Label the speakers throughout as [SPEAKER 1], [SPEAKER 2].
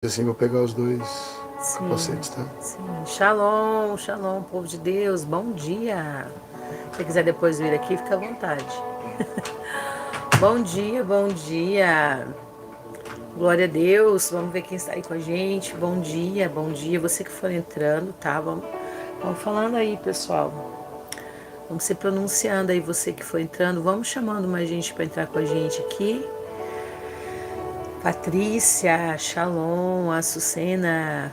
[SPEAKER 1] Assim, vou pegar os dois
[SPEAKER 2] Sim,
[SPEAKER 1] capacetes, tá?
[SPEAKER 2] sim. Shalom, shalom, povo de Deus, bom dia. Se quiser depois vir aqui, fica à vontade. Bom dia, bom dia. Glória a Deus. Vamos ver quem está aí com a gente. Bom dia, bom dia. Você que for entrando, tá? Vamos falando aí, pessoal. Vamos se pronunciando aí, você que for entrando. Vamos chamando mais gente para entrar com a gente aqui. Patrícia, Shalom, Açucena,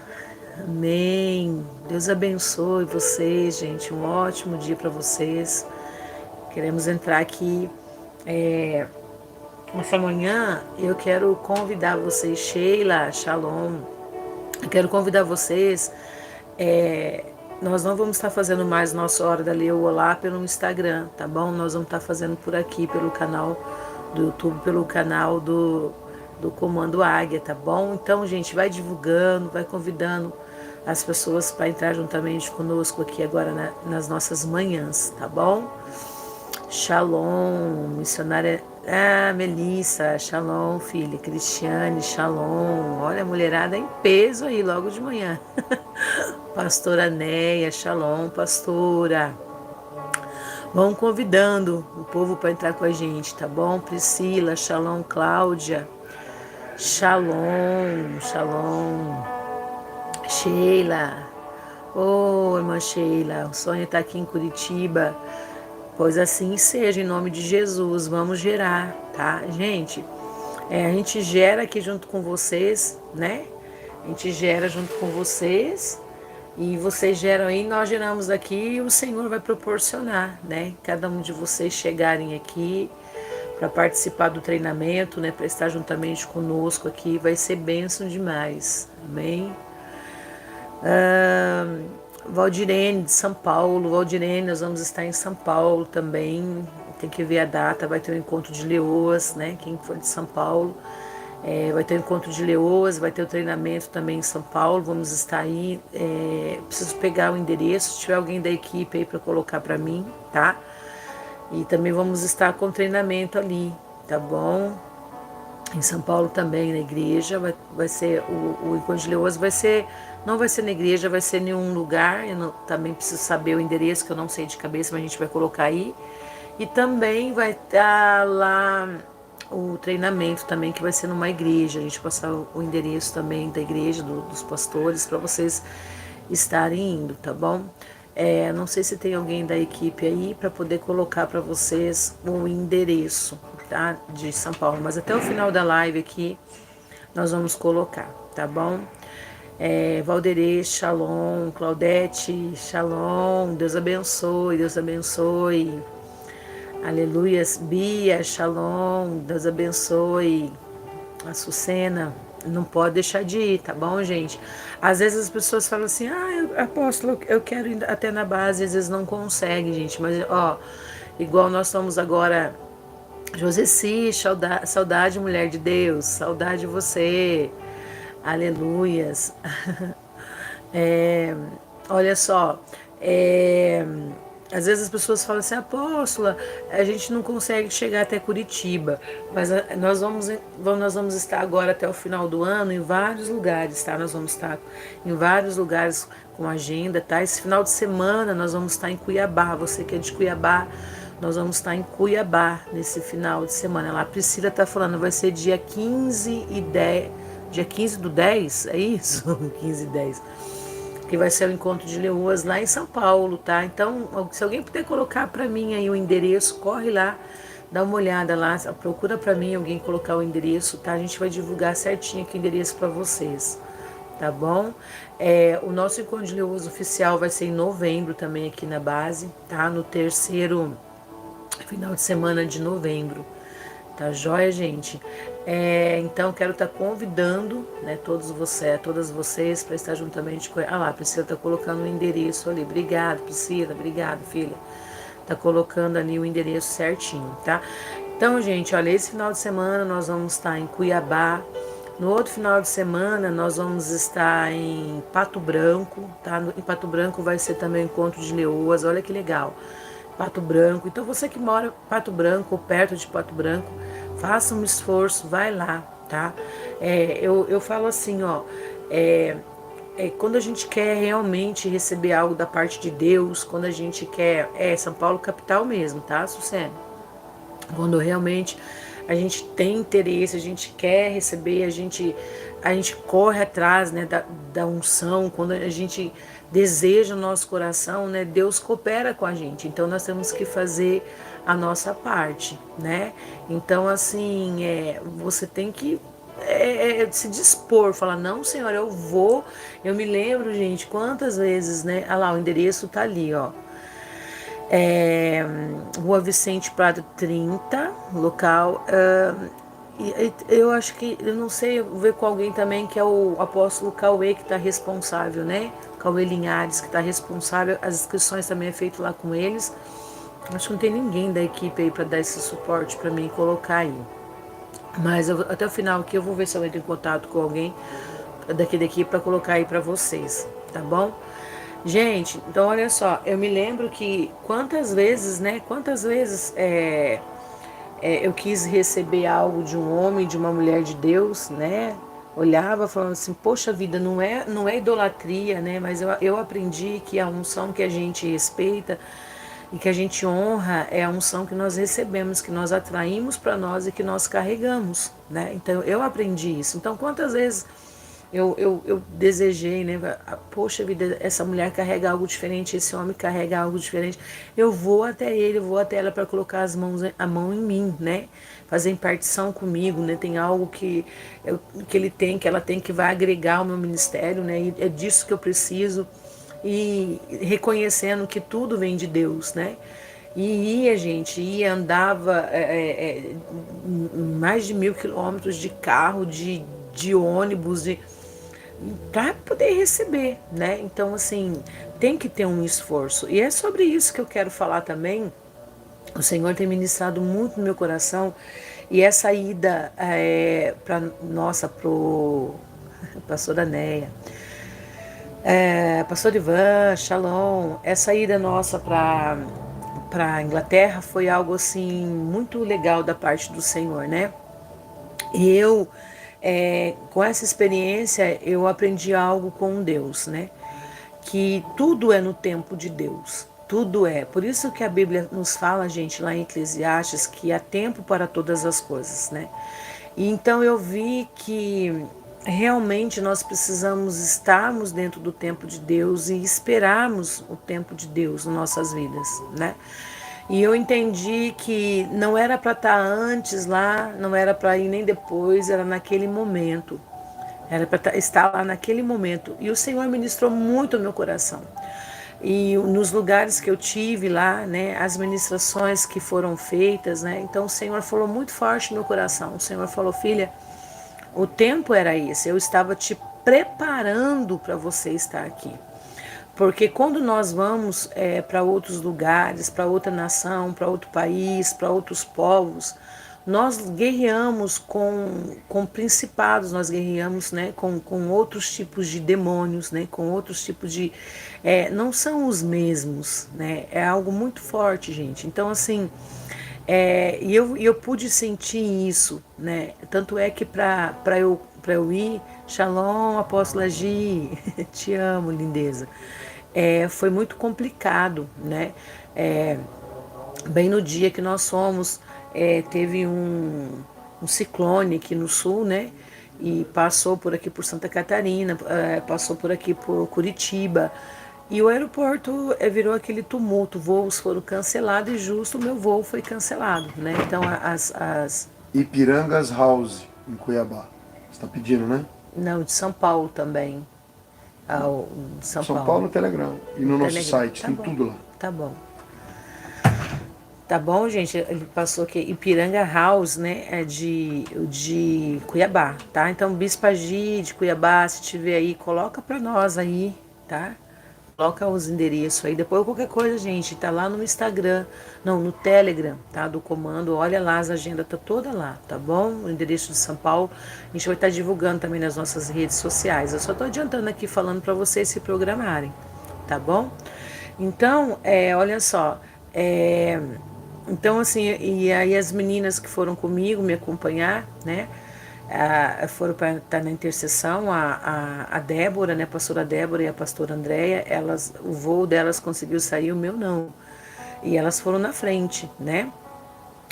[SPEAKER 2] amém. Deus abençoe vocês, gente. Um ótimo dia para vocês. Queremos entrar aqui nessa manhã. Eu quero convidar vocês, Sheila, Shalom. Eu quero convidar vocês. Nós não vamos estar fazendo mais nossa hora da Leu Olá pelo Instagram, tá bom? Nós vamos estar fazendo por aqui, pelo canal do YouTube, pelo canal do Comando Águia, tá bom? Então, gente, vai divulgando, vai convidando as pessoas para entrar juntamente conosco aqui agora nas nossas manhãs, tá bom? Shalom, missionária. Ah, Melissa, shalom, filha. Cristiane, shalom. Olha a mulherada em peso aí logo de manhã. Pastora Neia, shalom, pastora. Vão convidando o povo para entrar com a gente, tá bom? Priscila, shalom, Cláudia. Shalom, shalom. Sheila. Ô, irmã Sheila, o sonho está aqui em Curitiba. Pois assim seja, em nome de Jesus. Vamos gerar, tá? Gente, a gente gera aqui junto com vocês, né? A gente gera junto com vocês. E vocês geram aí, nós geramos aqui e o Senhor vai proporcionar, né? Cada um de vocês chegarem aqui para participar do treinamento, né? Para estar juntamente conosco aqui, vai ser bênção demais, amém? Valdirene de São Paulo, Valdirene, nós vamos estar em São Paulo também, tem que ver a data, vai ter um encontro de leoas, né? Quem for de São Paulo, vai ter um encontro de leoas, vai ter o treinamento também em São Paulo, vamos estar aí, preciso pegar o endereço, se tiver alguém da equipe aí para colocar para mim, tá? E também vamos estar com treinamento ali, tá bom? Em São Paulo também, na igreja, vai ser o encontro de leoas, não vai ser na igreja, vai ser em um lugar, também preciso saber o endereço, que eu não sei de cabeça, mas a gente vai colocar aí. E também vai estar lá o treinamento também, que vai ser numa igreja, a gente passar o endereço também da igreja, dos pastores, para vocês estarem indo, tá bom? Não sei se tem alguém da equipe aí para poder colocar para vocês o endereço, tá? De São Paulo, mas até o final da live aqui nós vamos colocar, tá bom? Valderê, shalom, Claudete, shalom, Deus abençoe, Deus abençoe. Aleluias, Bia, shalom, Deus abençoe. Açucena, não pode deixar de ir, tá bom, gente? Às vezes as pessoas falam assim, apóstolo, eu quero ir até na base, às vezes não consegue, gente, mas ó, igual nós somos agora, Joseci, saudade, mulher de Deus, saudade de você, aleluias. Olha só, às vezes as pessoas falam assim, apóstola, a gente não consegue chegar até Curitiba, mas nós vamos estar agora até o final do ano em vários lugares, tá? Nós vamos estar em vários lugares com agenda, tá? Esse final de semana nós vamos estar em Cuiabá, você que é de Cuiabá, nós vamos estar em Cuiabá nesse final de semana. Lá a Priscila tá falando, vai ser dia 15 e 10, dia 15 do 10, é isso? 15 e 10 que vai ser o encontro de leoas lá em São Paulo, tá? Então, se alguém puder colocar para mim aí o endereço, corre lá, dá uma olhada lá, procura para mim alguém colocar o endereço, tá? A gente vai divulgar certinho aqui o endereço para vocês, tá bom? O nosso encontro de leoas oficial vai ser em novembro também aqui na base, tá? No terceiro final de semana de novembro. Tá joia, gente? Então, quero estar convidando, né, todas vocês para estar juntamente com... Ah lá, a Priscila está colocando o endereço ali. Obrigada, Priscila. Obrigada, filha. Tá colocando ali o endereço certinho, tá? Então, gente, olha, esse final de semana nós vamos estar em Cuiabá. No outro final de semana nós vamos estar em Pato Branco, tá? Em Pato Branco vai ser também o encontro de leoas. Olha que legal. Pato Branco. Então você que mora em Pato Branco ou perto de Pato Branco, faça um esforço, vai lá, tá? Eu falo assim, ó, quando a gente quer realmente receber algo da parte de Deus, quando a gente quer, São Paulo capital mesmo, tá, Sucena? Quando realmente a gente tem interesse, a gente quer receber, a gente corre atrás, né, da unção, quando a gente deseja no nosso coração, né, Deus coopera com a gente. Então nós temos que fazer a nossa parte, né? Então assim, você tem que se dispor, falar, não, Senhor, eu vou. Eu me lembro, gente, quantas vezes, né? Ah lá, o endereço tá ali, ó. Rua Vicente Prado 30, local. Eu acho que, eu não sei, eu vou ver com alguém também que é o apóstolo Cauê que está responsável, né? Cauê Linhares que está responsável. As inscrições também é feito lá com eles. Acho que não tem ninguém da equipe aí para dar esse suporte para mim colocar aí. Mas até o final aqui eu vou ver se eu entro em contato com alguém daqui para colocar aí para vocês, tá bom? Gente, então olha só, eu me lembro que quantas vezes, né? Quantas vezes eu quis receber algo de um homem, de uma mulher de Deus, né? Olhava falando assim, poxa vida, não é idolatria, né? Mas eu aprendi que a unção que a gente respeita e que a gente honra é a unção que nós recebemos, que nós atraímos para nós e que nós carregamos, né? Então eu aprendi isso. Então quantas vezes eu desejei, né? Poxa vida, essa mulher carrega algo diferente, esse homem carrega algo diferente. Eu vou até ele, eu vou até ela para colocar a mão em mim, né? Fazer impartição comigo, né? Tem algo que ele tem, que ela tem, que vai agregar ao meu ministério, né? E é disso que eu preciso. E reconhecendo que tudo vem de Deus, né? E ia, gente, andava mais de 1.000 quilômetros de carro, de ônibus, para poder receber, né? Então, assim, tem que ter um esforço. E é sobre isso que eu quero falar também. O Senhor tem ministrado muito no meu coração. E essa ida para nossa, pro pastora Neia, pastor Ivan, Shalom, essa ida nossa para Inglaterra foi algo assim muito legal da parte do Senhor, né? E com essa experiência, eu aprendi algo com Deus, né? Que tudo é no tempo de Deus. Tudo é. Por isso que a Bíblia nos fala, gente, lá em Eclesiastes, que há tempo para todas as coisas, né? E então eu vi que realmente nós precisamos estarmos dentro do tempo de Deus e esperarmos o tempo de Deus nas nossas vidas, né? E eu entendi que não era para estar antes lá, não era para ir nem depois, era naquele momento. Era para estar lá naquele momento. E o Senhor ministrou muito no meu coração. E nos lugares que eu tive lá, né, as ministrações que foram feitas, né, então o Senhor falou muito forte no meu coração. O Senhor falou, filha, o tempo era esse, eu estava te preparando para você estar aqui. Porque quando nós vamos para outros lugares, para outra nação, para outro país, para outros povos, nós guerreamos com principados, nós guerreamos, né, com outros tipos de demônios, né, com outros tipos de... não são os mesmos, né, é algo muito forte, gente. Então, assim, eu pude sentir isso, né, tanto é que para eu ir, Shalom, apóstola Gi, te amo, lindeza. Foi muito complicado, né? Bem no dia que nós fomos, teve um ciclone aqui no sul, né? E passou por aqui por Santa Catarina, passou por aqui por Curitiba. E o aeroporto virou aquele tumulto, voos foram cancelados e justo o meu voo foi cancelado, né? Então
[SPEAKER 1] Ipirangas House, em Cuiabá. Você está pedindo, né?
[SPEAKER 2] Não, de São Paulo também. De São
[SPEAKER 1] São
[SPEAKER 2] Paulo.
[SPEAKER 1] Paulo no Telegram. E no nosso site,
[SPEAKER 2] Tá
[SPEAKER 1] tem
[SPEAKER 2] bom,
[SPEAKER 1] tudo lá.
[SPEAKER 2] tá bom. Tá bom, gente? Ele passou aqui, Ipiranga House, né? É de Cuiabá, tá? Então, Bispa Gi de Cuiabá, se tiver aí, coloca pra nós aí, tá? Coloca os endereços aí. Depois, qualquer coisa, gente, tá lá no Instagram, não, no Telegram, tá? Do comando. Olha lá, as agendas tá toda lá, tá bom? O endereço de São Paulo. A gente vai estar divulgando também nas nossas redes sociais. Eu só tô adiantando aqui, falando pra vocês se programarem, tá bom? Então, olha só, então, assim, e aí as meninas que foram comigo me acompanhar, né? foram para estar na intercessão, a Débora, né, a pastora Débora e a pastora Andréia, o voo delas conseguiu sair, o meu não. E elas foram na frente, né?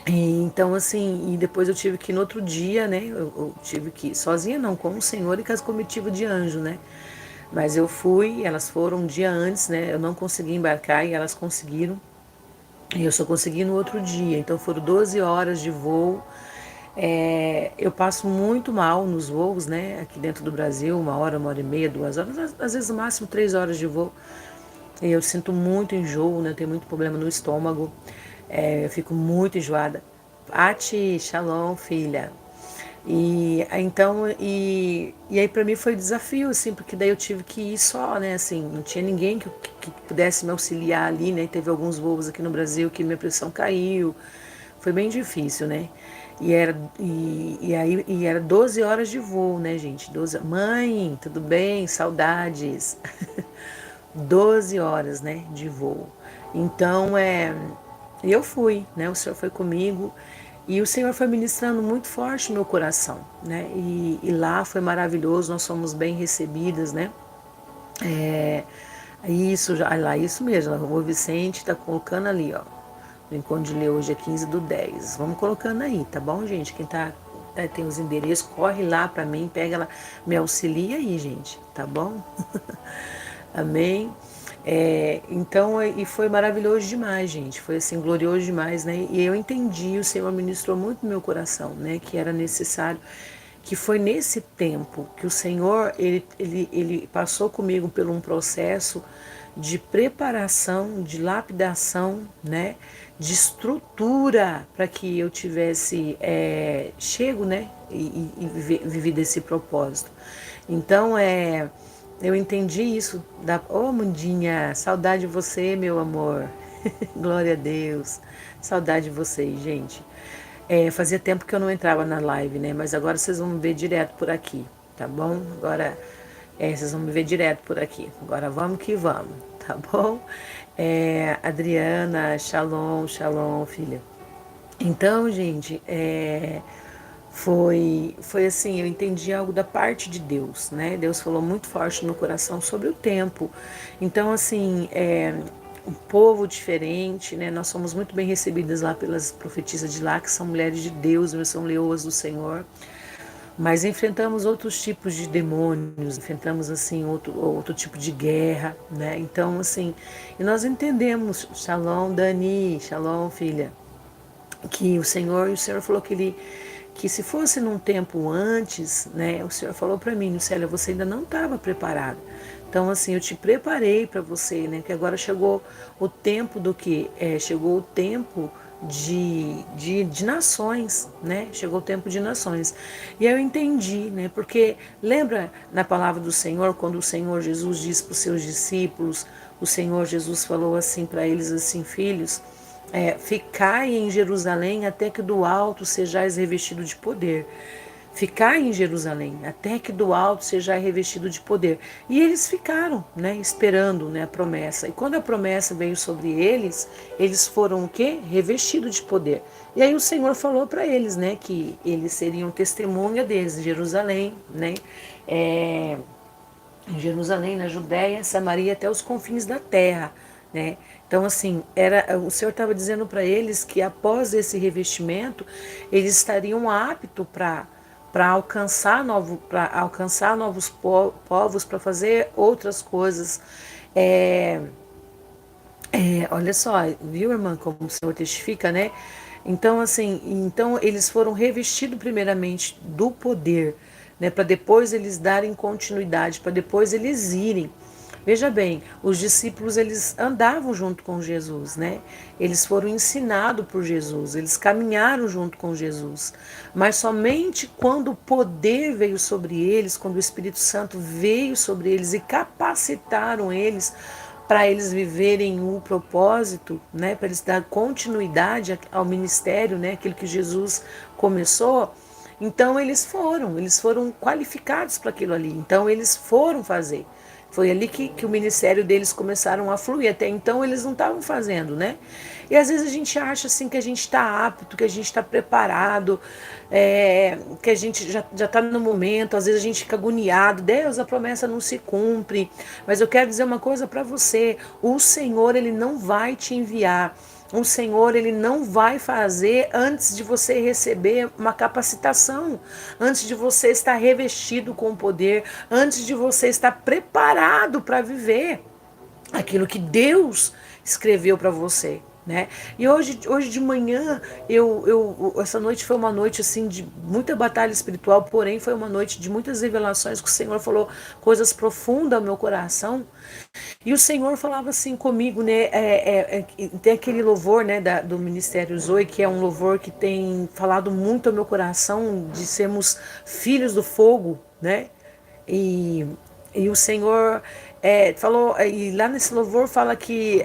[SPEAKER 2] E, então, assim, e depois eu tive que ir no outro dia, né? Eu tive que ir sozinha, não, com o Senhor e com as comitivas de anjo, né? Mas eu fui, elas foram um dia antes, né? Eu não consegui embarcar e elas conseguiram. E eu só consegui no outro dia. Então foram 12 horas de voo. Eu passo muito mal nos voos, né? Aqui dentro do Brasil, 1 hora e meia, 2 horas, às vezes no máximo 3 horas de voo. E eu sinto muito enjoo, né? Eu tenho muito problema no estômago. Eu fico muito enjoada. Ati, shalom, filha. E aí para mim foi desafio, assim, porque daí eu tive que ir só, né? Assim, não tinha ninguém que pudesse me auxiliar ali, né? Teve alguns voos aqui no Brasil que minha pressão caiu. Foi bem difícil, né? E era 12 horas de voo, né, gente? 12. Mãe, tudo bem? Saudades. 12 horas, né, de voo. Então, eu fui, né? O Senhor foi comigo e o Senhor foi ministrando muito forte no meu coração, né? E lá foi maravilhoso, nós fomos bem recebidas, né? Isso mesmo, a Rua Vicente está colocando ali, ó. O encontro de ler hoje é 15/10. Vamos colocando aí, tá bom, gente? Quem tem os endereços, corre lá para mim, pega lá, me auxilia aí, gente, tá bom? Amém? Então, e foi maravilhoso demais, gente. Foi assim, glorioso demais, né? E eu entendi, o Senhor ministrou muito no meu coração, né? Que era necessário, que foi nesse tempo que o Senhor, ele passou comigo por um processo de preparação, de lapidação, né? De estrutura para que eu tivesse chego, né? E vivido esse propósito. Então, eu entendi isso. Mundinha, saudade de você, meu amor. Glória a Deus. Saudade de vocês, gente. Fazia tempo que eu não entrava na live, né? Mas agora vocês vão me ver direto por aqui, tá bom? Agora vocês vão me ver direto por aqui. Agora vamos que vamos, tá bom? Adriana, shalom, shalom, filha. Então, gente, foi assim, eu entendi algo da parte de Deus, né? Deus falou muito forte no meu coração sobre o tempo. Então, assim, um povo diferente, né? Nós somos muito bem recebidas lá pelas profetisas de lá, que são mulheres de Deus, são leoas do Senhor. Mas enfrentamos outros tipos de demônios, enfrentamos assim outro tipo de guerra, né? Então, assim, e nós entendemos, shalom, Dani, shalom, filha, que o Senhor falou que se fosse num tempo antes, né, o Senhor falou para mim, Lucélia, você ainda não estava preparada. Então, assim, eu te preparei para você, né, que agora chegou o tempo do que? Chegou o tempo de nações, né? Chegou o tempo de nações. E aí eu entendi, né? Porque lembra na palavra do Senhor, quando o Senhor Jesus disse para os seus discípulos, o Senhor Jesus falou assim para eles, assim, filhos, ficai em Jerusalém até que do alto sejais revestido de poder. Ficai em Jerusalém até que do alto sejais revestido de poder. E eles ficaram, né, esperando, né, a promessa. E quando a promessa veio sobre eles, eles foram o quê? Revestidos de poder. E aí o Senhor falou para eles, né, que eles seriam testemunha deles em Jerusalém, né, em Jerusalém, na Judéia, Samaria, até os confins da terra, né? Então, assim, o Senhor estava dizendo para eles que após esse revestimento, eles estariam aptos para alcançar novos povos, para fazer outras coisas. Olha só, viu, irmã, como o Senhor testifica, né? Então, assim, eles foram revestidos primeiramente do poder, né, para depois eles darem continuidade, para depois eles irem. Veja bem, os discípulos eles andavam junto com Jesus, né? Eles foram ensinados por Jesus, eles caminharam junto com Jesus. Mas somente quando o poder veio sobre eles, quando o Espírito Santo veio sobre eles e capacitaram eles para eles viverem o propósito, né? Para eles dar continuidade ao ministério, né? Aquilo que Jesus começou. Então eles foram qualificados para aquilo ali. Então eles foram fazer. Foi ali que o ministério deles começaram a fluir. Até então eles não estavam fazendo, né? E às vezes a gente acha assim que a gente está apto, que a gente está preparado, que a gente já está no momento. Às vezes a gente fica agoniado. Deus, a promessa não se cumpre. Mas eu quero dizer uma coisa para você: o Senhor, ele não vai te enviar. O Senhor, ele não vai fazer antes de você receber uma capacitação, antes de você estar revestido com o poder, antes de você estar preparado para viver aquilo que Deus escreveu para você. Né? E hoje de manhã, essa noite foi uma noite assim de muita batalha espiritual, porém foi uma noite de muitas revelações, que o Senhor falou coisas profundas ao meu coração. E o Senhor falava assim comigo, né? Tem aquele louvor, né, do Ministério Zoe, que é um louvor que tem falado muito ao meu coração, de sermos filhos do fogo, né? E o Senhor falou, e lá nesse louvor fala que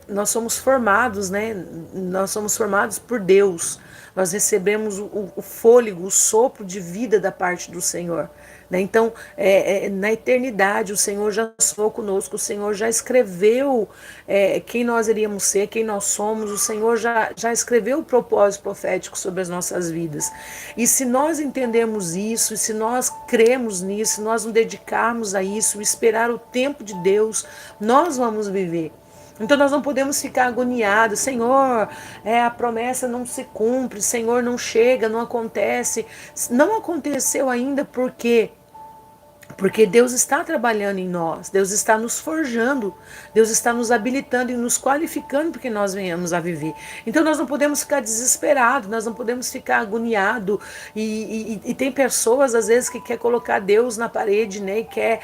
[SPEAKER 2] nós somos formados, né? Nós somos formados por Deus. Nós recebemos o fôlego, o sopro de vida da parte do Senhor. Né? Então, na eternidade, o Senhor já falou conosco, o Senhor já escreveu quem nós iríamos ser, quem nós somos, o Senhor já escreveu o propósito profético sobre as nossas vidas. E se nós entendemos isso, e se nós cremos nisso, se nós nos dedicarmos a isso, esperar o tempo de Deus, nós vamos viver. Então nós não podemos ficar agoniados, Senhor, a promessa não se cumpre, Senhor, não chega, não acontece. Não aconteceu ainda porque Deus está trabalhando em nós, Deus está nos forjando, Deus está nos habilitando e nos qualificando para que nós venhamos a viver. Então nós não podemos ficar desesperados, nós não podemos ficar agoniados. E tem pessoas, às vezes, que quer colocar Deus na parede, né? E quer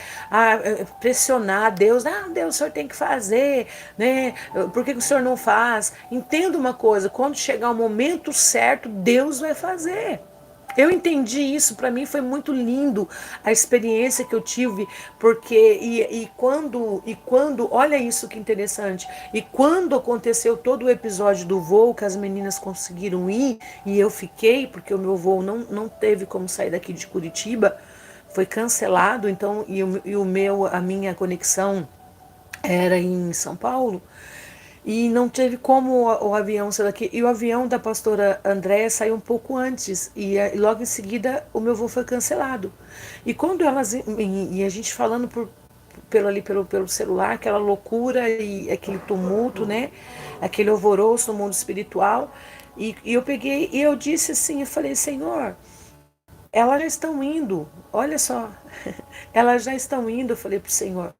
[SPEAKER 2] pressionar Deus. Deus, o Senhor tem que fazer, né? Por que o Senhor não faz? Entenda uma coisa, quando chegar o momento certo, Deus vai fazer. Eu entendi isso, para mim foi muito lindo a experiência que eu tive, porque quando, olha isso que interessante, e quando aconteceu todo o episódio do voo, que as meninas conseguiram ir, e eu fiquei, porque o meu voo não teve como sair daqui de Curitiba, foi cancelado, então, a minha conexão era em São Paulo, e não teve como o avião sair daqui. E o avião da pastora Andréa saiu um pouco antes. E logo em seguida o meu voo foi cancelado. E quando elas. E a gente falando pelo celular, aquela loucura e aquele tumulto, né? Aquele alvoroço no mundo espiritual. E eu peguei e eu disse assim, eu falei, Senhor, elas já estão indo, olha só, elas já estão indo, eu falei para o Senhor.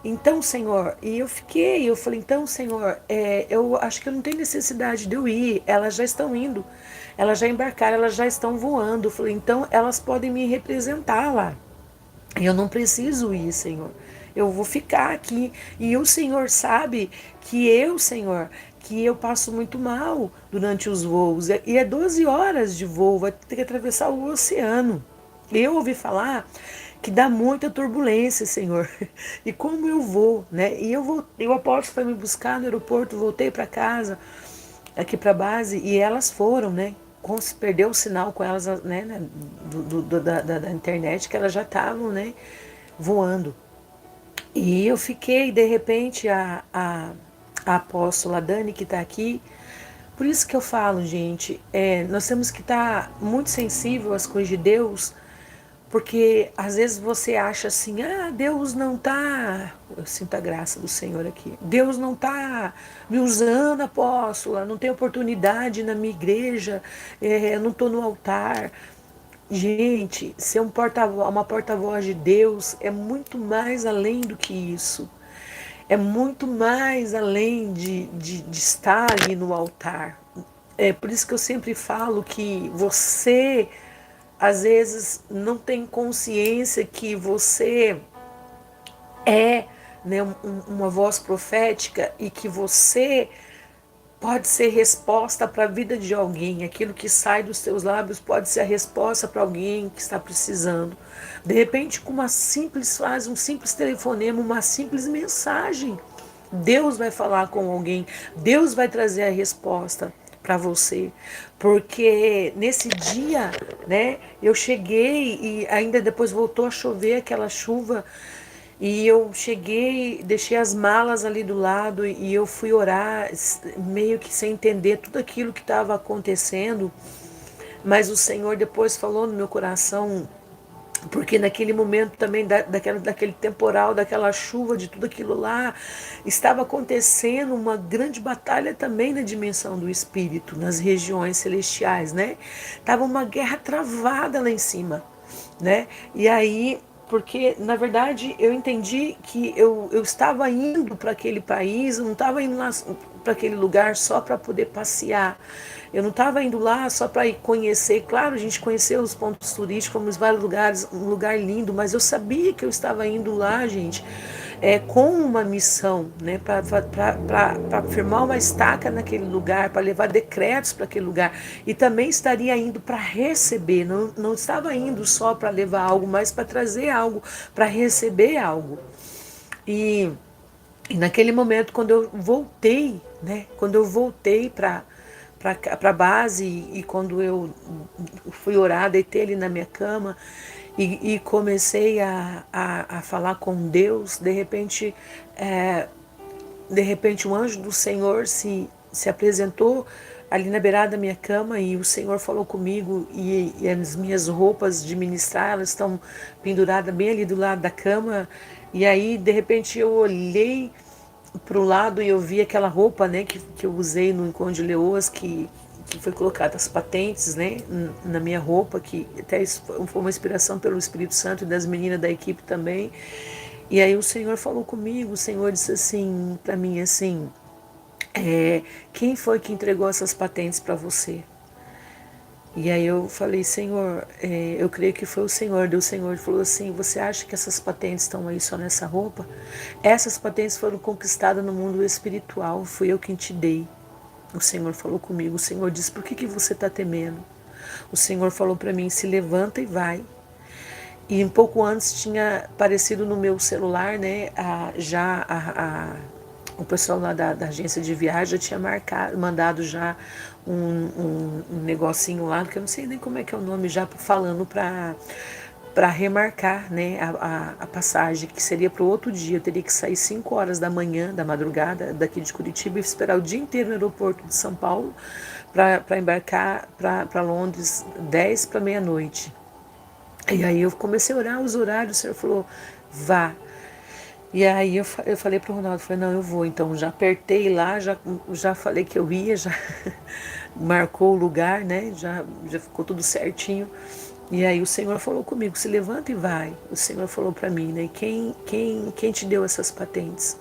[SPEAKER 2] Então, Senhor, eu falei, então, Senhor, eu acho que eu não tenho necessidade de eu ir, elas já estão indo, elas já embarcaram, elas já estão voando. Eu falei, então elas podem me representar lá. Eu não preciso ir, Senhor. Eu vou ficar aqui. E o Senhor sabe Senhor, que eu passo muito mal durante os voos. E é 12 horas de voo, vai ter que atravessar o oceano. Eu ouvi falar que dá muita turbulência, Senhor. E como eu vou, né? E o apóstolo foi me buscar no aeroporto, voltei para casa, aqui para a base, e elas foram, né? Perdeu o sinal com elas, né? Da internet, que elas já estavam, né? Voando. E eu fiquei, de repente, a apóstola Dani, que está aqui. Por isso que eu falo, gente, nós temos que estar muito sensível às coisas de Deus, porque às vezes você acha assim, Deus não está, eu sinto a graça do Senhor aqui, Deus não está me usando, apóstola, não tem oportunidade na minha igreja, eu não estou no altar. Gente, ser uma porta-voz de Deus é muito mais além do que isso. É muito mais além de estar ali no altar. É por isso que eu sempre falo que você, às vezes, não tem consciência que você é, né, uma voz profética e que você pode ser resposta para a vida de alguém. Aquilo que sai dos teus lábios pode ser a resposta para alguém que está precisando. De repente, com uma simples frase, um simples telefonema, uma simples mensagem, Deus vai falar com alguém, Deus vai trazer a resposta para você. Porque nesse dia, né, eu cheguei e ainda depois voltou a chover aquela chuva. E eu cheguei, deixei as malas ali do lado e eu fui orar, meio que sem entender tudo aquilo que estava acontecendo. Mas o Senhor depois falou no meu coração, porque naquele momento também daquele temporal, daquela chuva, de tudo aquilo lá, estava acontecendo uma grande batalha também na dimensão do Espírito, nas regiões celestiais, né? Tava uma guerra travada lá em cima, né? E aí, porque na verdade eu entendi que eu estava indo para aquele país, eu não estava indo lá para aquele lugar só para poder passear. Eu não estava indo lá só para ir conhecer. Claro, a gente conheceu os pontos turísticos, fomos vários lugares, um lugar lindo, mas eu sabia que eu estava indo lá, gente, com uma missão, né, para firmar uma estaca naquele lugar, para levar decretos para aquele lugar. E também estaria indo para receber, não estava indo só para levar algo, mas para trazer algo, para receber algo. E, e naquele momento, quando eu voltei, né, quando eu voltei para a base e quando eu fui orar, deitei ali na minha cama e comecei a falar com Deus, de repente um anjo do Senhor se apresentou ali na beirada da minha cama e o Senhor falou comigo e as minhas roupas de ministrar, elas estão penduradas bem ali do lado da cama. E aí, de repente, eu olhei para o lado e eu vi aquela roupa, né, que eu usei no Encontro de Leoas, que foi colocada as patentes, né, na minha roupa, que até foi uma inspiração pelo Espírito Santo e das meninas da equipe também. E aí o Senhor falou comigo, o Senhor disse assim para mim assim, quem foi que entregou essas patentes para você? E aí eu falei, Senhor, eu creio que foi o Senhor. Daí o Senhor falou assim, você acha que essas patentes estão aí só nessa roupa? Essas patentes foram conquistadas no mundo espiritual, fui eu quem te dei. O Senhor falou comigo, o Senhor disse, por que você está temendo? O Senhor falou para mim, se levanta e vai. E um pouco antes tinha aparecido no meu celular, né, o pessoal lá da agência de viagem já tinha mandado já um negocinho lá, que eu não sei nem como é que é o nome, já falando para remarcar, né, a passagem, que seria para o outro dia. Eu teria que sair 5 horas da manhã, da madrugada, daqui de Curitiba e esperar o dia inteiro no aeroporto de São Paulo para embarcar para Londres 10 para meia-noite. E aí eu comecei a orar os horários, o Senhor falou, vá. E aí eu falei para o Ronaldo, falei, não, eu vou. Então já apertei lá, já falei que eu ia, já marcou o lugar, né? Já ficou tudo certinho. E aí o Senhor falou comigo, se levanta e vai. O Senhor falou para mim, né? Quem te deu essas patentes?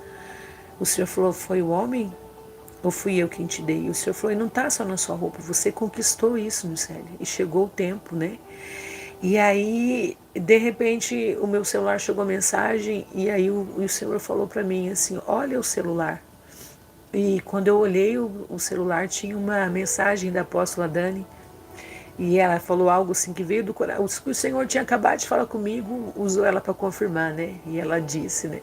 [SPEAKER 2] O Senhor falou, foi o homem ou fui eu quem te dei? O Senhor falou, e não está só na sua roupa, você conquistou isso, Michele. E chegou o tempo, né? E aí, de repente, o meu celular chegou a mensagem e aí o Senhor falou para mim assim, olha o celular. E quando eu olhei o celular, tinha uma mensagem da apóstola Dani. E ela falou algo assim que veio do coração. O Senhor tinha acabado de falar comigo, usou ela para confirmar, né? E ela disse, né?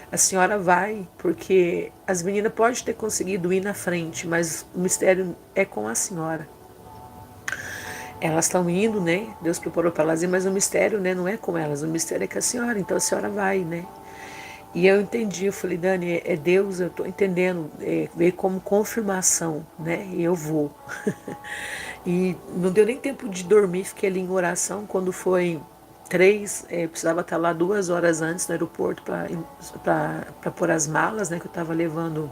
[SPEAKER 2] A senhora vai, porque as meninas podem ter conseguido ir na frente, mas o mistério é com a senhora. Elas estão indo, né? Deus preparou para elas ir, mas o mistério, né, não é com elas, o mistério é com a senhora, então a senhora vai, né? E eu entendi, eu falei, Dani, é Deus, eu estou entendendo, veio como confirmação, né? E eu vou. E não deu nem tempo de dormir, fiquei ali em oração. Quando foi 3, precisava estar lá 2 horas antes no aeroporto para pôr as malas, né? Que eu estava levando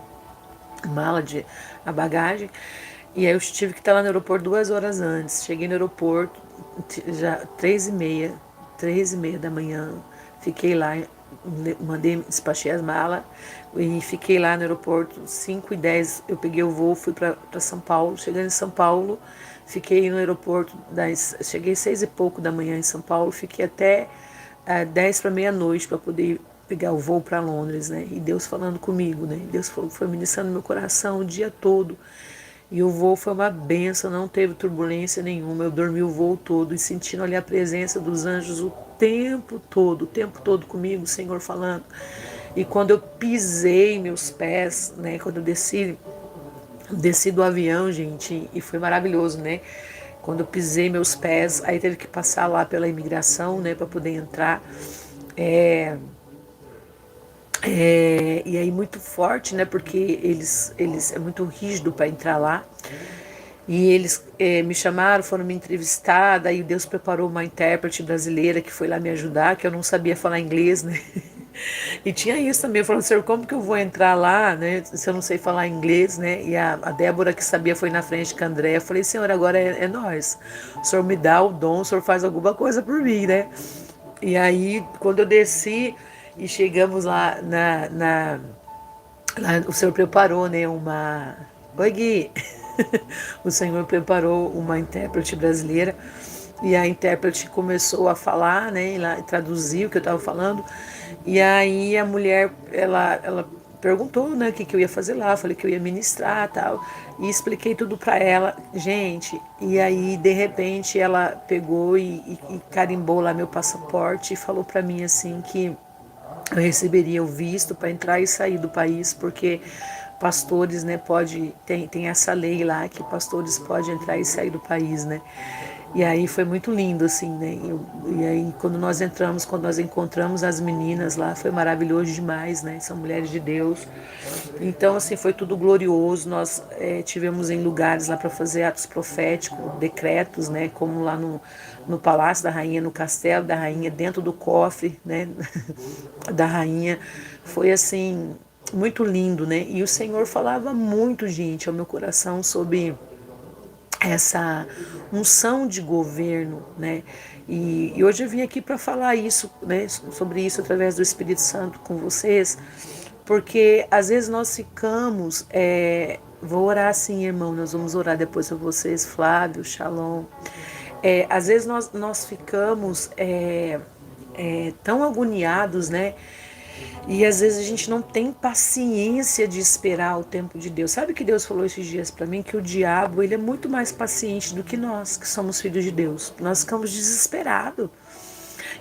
[SPEAKER 2] a bagagem. E aí eu tive que estar lá no aeroporto 2 horas antes. Cheguei no aeroporto já 3h30 da manhã. Fiquei lá, despachei as malas e fiquei lá no aeroporto 5h10. Eu peguei o voo, fui para São Paulo. Chegando em São Paulo, fiquei no aeroporto, cheguei 6 e pouco da manhã em São Paulo, fiquei até 10 para meia-noite para poder pegar o voo para Londres, né? E Deus falando comigo, né? Deus foi ministrando meu coração o dia todo. E o voo foi uma benção, não teve turbulência nenhuma. Eu dormi o voo todo e sentindo ali a presença dos anjos o tempo todo comigo, o Senhor falando. E quando eu pisei meus pés, né? Quando eu desci do avião, gente, e foi maravilhoso, né? Quando eu pisei meus pés, aí teve que passar lá pela imigração, né, para poder entrar. E aí muito forte, né? Porque eles é muito rígido para entrar lá. E eles me chamaram, foram me entrevistar, daí Deus preparou uma intérprete brasileira que foi lá me ajudar, que eu não sabia falar inglês, né? E tinha isso também, eu falando, senhor, como que eu vou entrar lá, né, se eu não sei falar inglês, né? E a Débora que sabia foi na frente com a André, eu falei, senhor, agora é nós. O senhor me dá o dom, o senhor faz alguma coisa por mim, né? E aí, quando eu desci e chegamos lá lá o senhor preparou, né, uma... Oi, Gui! O senhor preparou uma intérprete brasileira e a intérprete começou a falar, né, e traduziu o que eu estava falando. E aí a mulher, ela perguntou, né, o que eu ia fazer lá. Eu falei que eu ia ministrar, tal, e expliquei tudo para ela, gente. E aí de repente ela pegou e carimbou lá meu passaporte e falou para mim assim que eu receberia o visto para entrar e sair do país, porque pastores, né, tem essa lei lá que pastores podem entrar e sair do país, né? E aí foi muito lindo, assim, né? E aí quando nós encontramos as meninas lá, foi maravilhoso demais, né? São mulheres de Deus. Então, assim, foi tudo glorioso. Nós tivemos em lugares lá para fazer atos proféticos, decretos, né? Como lá no Palácio da Rainha, no Castelo da Rainha, dentro do cofre, né? Da Rainha. Foi, assim, muito lindo, né? E o Senhor falava muito, gente, ao meu coração sobre essa unção de governo, né? E hoje eu vim aqui para falar isso, né? Sobre isso através do Espírito Santo com vocês, porque às vezes nós ficamos, vou orar assim, irmão, nós vamos orar depois para vocês, Flávio, Shalom. Às vezes nós ficamos tão agoniados, né? E às vezes a gente não tem paciência de esperar o tempo de Deus. Sabe que Deus falou esses dias para mim que o diabo, ele é muito mais paciente do que nós, que somos filhos de Deus. Nós ficamos desesperados.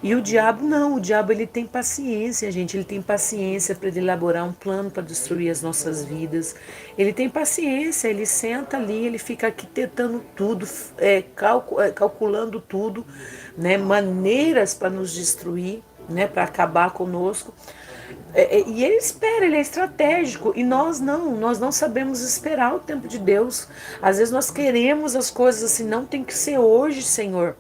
[SPEAKER 2] E o diabo não, o diabo ele tem paciência, gente, ele tem paciência para elaborar um plano para destruir as nossas vidas. Ele tem paciência, ele senta ali, ele fica arquitetando tudo, calculando tudo, né, maneiras para nos destruir, né, para acabar conosco. E ele espera, ele é estratégico. E nós não sabemos esperar o tempo de Deus. Às vezes nós queremos as coisas assim, não tem que ser hoje, Senhor.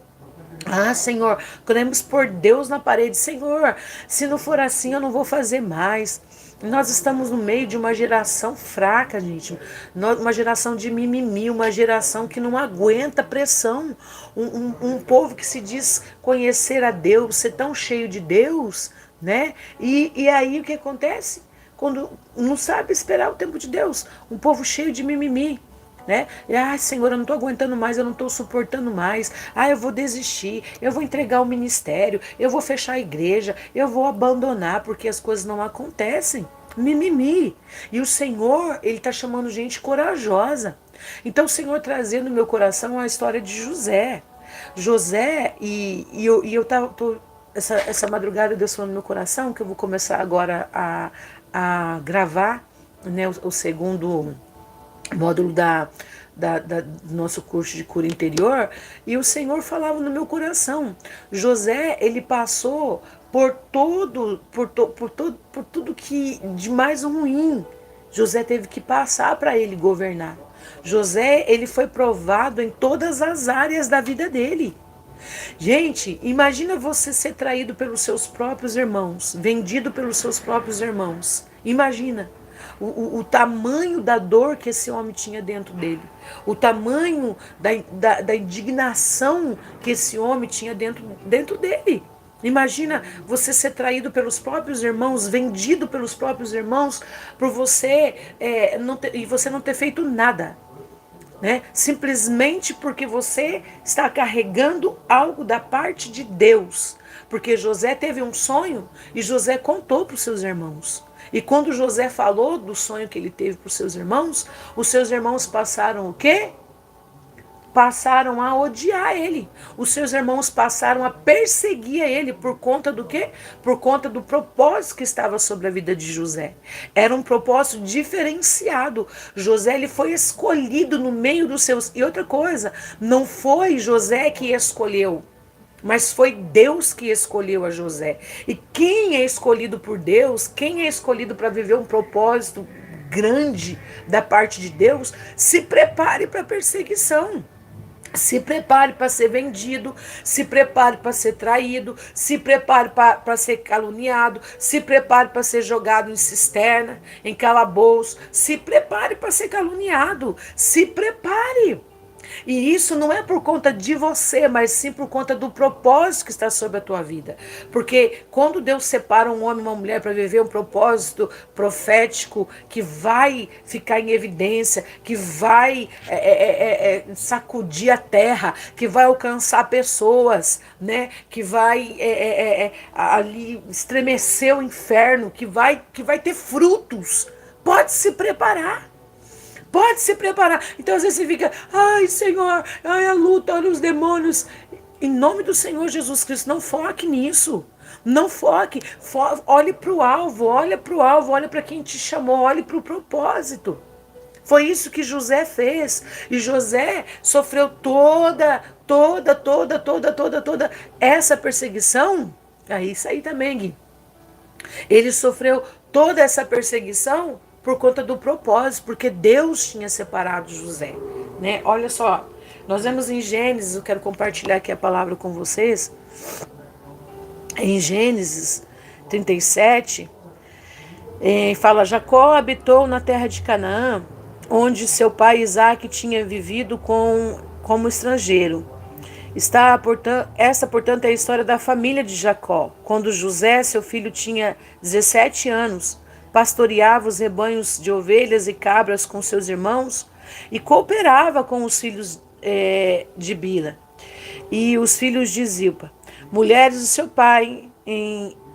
[SPEAKER 2] Ah, Senhor, queremos pôr Deus na parede. Senhor, se não for assim, eu não vou fazer mais. Nós estamos no meio de uma geração fraca, gente. Uma geração de mimimi, uma geração que não aguenta pressão. Um povo que se diz conhecer a Deus, ser tão cheio de Deus, né? E aí o que acontece? Quando não sabe esperar o tempo de Deus. Um povo cheio de mimimi. Né? Senhor, eu não estou aguentando mais, eu não estou suportando mais. Eu vou desistir, eu vou entregar o ministério, eu vou fechar a igreja, eu vou abandonar porque as coisas não acontecem. Mimimi. E o Senhor, Ele está chamando gente corajosa. Então o Senhor trazia no meu coração a história de José. José, eu tô, essa madrugada Deus falou no meu coração que eu vou começar agora a gravar, né, o segundo módulo do nosso curso de cura interior, e o Senhor falava no meu coração. José, ele passou por tudo que de mais ruim José teve que passar para ele governar. José, ele foi provado em todas as áreas da vida dele. Gente, imagina você ser traído pelos seus próprios irmãos, vendido pelos seus próprios irmãos. Imagina. O tamanho da dor que esse homem tinha dentro dele, o tamanho da indignação que esse homem tinha dentro dele. Imagina você ser traído pelos próprios irmãos, vendido pelos próprios irmãos, por você e você não ter feito nada. Né? Simplesmente porque você está carregando algo da parte de Deus. Porque José teve um sonho e José contou para os seus irmãos. E quando José falou do sonho que ele teve para os seus irmãos passaram o quê? Passaram a odiar ele. Os seus irmãos passaram a perseguir ele por conta do quê? Por conta do propósito que estava sobre a vida de José. Era um propósito diferenciado. José, ele foi escolhido no meio dos seus... E outra coisa, não foi José que escolheu. mas foi Deus que escolheu a José. E quem é escolhido por Deus, quem é escolhido para viver um propósito grande da parte de Deus, se prepare para a perseguição. Se prepare para ser vendido, se prepare para ser traído, se prepare para ser caluniado, se prepare para ser jogado em cisterna, em calabouço, se prepare para ser caluniado, se prepare. E isso não é por conta de você, mas sim por conta do propósito que está sobre a tua vida. Porque quando Deus separa um homem e uma mulher para viver um propósito profético que vai ficar em evidência, que vai sacudir a terra, que vai alcançar pessoas, né? Que vai ali estremecer o inferno, que vai ter frutos. Pode se preparar. Pode se preparar. Então, às vezes você fica, ai, Senhor, ai, a luta, olha os demônios. Em nome do Senhor Jesus Cristo, não foque nisso. Não foque. Olhe para o alvo, olha para quem te chamou, olhe para o propósito. Foi isso que José fez. E José sofreu toda essa perseguição. Isso aí também, Gui. Ele sofreu toda essa perseguição por conta do propósito, porque Deus tinha separado José, né? Olha só, nós vemos em Gênesis, eu quero compartilhar aqui a palavra com vocês, em Gênesis 37, fala, Jacó habitou na terra de Canaã, onde seu pai Isaque tinha vivido como estrangeiro. Essa, portanto, é a história da família de Jacó. Quando José, seu filho, tinha 17 anos, pastoreava os rebanhos de ovelhas e cabras com seus irmãos e cooperava com os filhos de Bila e os filhos de Zilpa, mulheres do seu pai.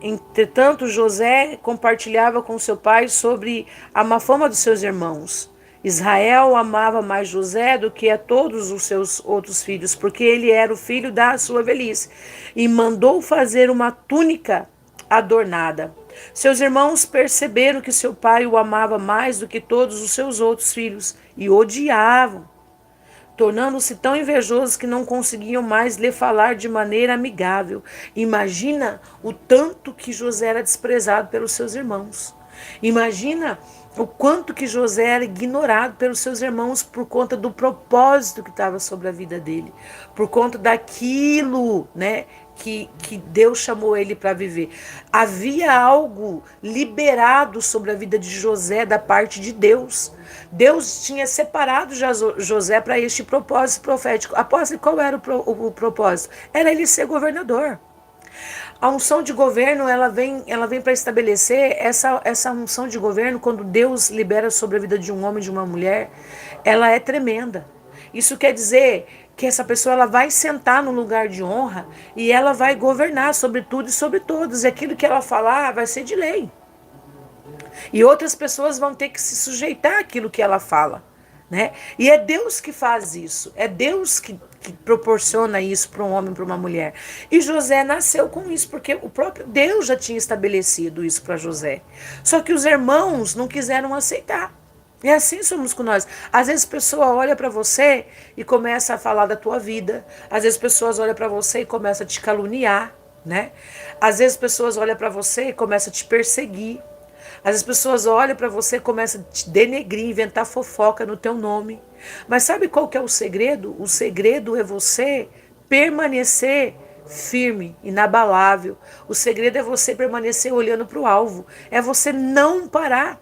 [SPEAKER 2] Entretanto, José compartilhava com seu pai sobre a má fama dos seus irmãos. Israel amava mais José do que a todos os seus outros filhos, porque ele era o filho da sua velhice, e mandou fazer uma túnica adornada. Seus irmãos perceberam que seu pai o amava mais do que todos os seus outros filhos e odiavam, tornando-se tão invejosos que não conseguiam mais lhe falar de maneira amigável. Imagina o tanto que José era desprezado pelos seus irmãos. Imagina o quanto que José era ignorado pelos seus irmãos por conta do propósito que estava sobre a vida dele, por conta daquilo, né, que Deus chamou ele para viver. Havia algo liberado sobre a vida de José da parte de Deus. Deus tinha separado José para este propósito profético. Após qual era o propósito? Era ele ser governador. A unção de governo, ela vem para estabelecer essa unção de governo. Quando Deus libera sobre a vida de um homem e de uma mulher, ela é tremenda. Isso quer dizer que essa pessoa ela vai sentar no lugar de honra e ela vai governar sobre tudo e sobre todos. E aquilo que ela falar vai ser de lei. E outras pessoas vão ter que se sujeitar àquilo que ela fala, né? E é Deus que faz isso. É Deus que proporciona isso para um homem, para uma mulher. E José nasceu com isso, porque o próprio Deus já tinha estabelecido isso para José. Só que os irmãos não quiseram aceitar. E assim somos com nós. Às vezes a pessoa olha para você e começa a falar da tua vida. Às vezes pessoas olham para você e começam a te caluniar, né? Às vezes pessoas olham para você e começam a te perseguir. Às vezes pessoas olham para você e começam a te denegrir, inventar fofoca no teu nome. Mas sabe qual que é o segredo? O segredo é você permanecer firme, inabalável. O segredo é você permanecer olhando para o alvo. É você não parar.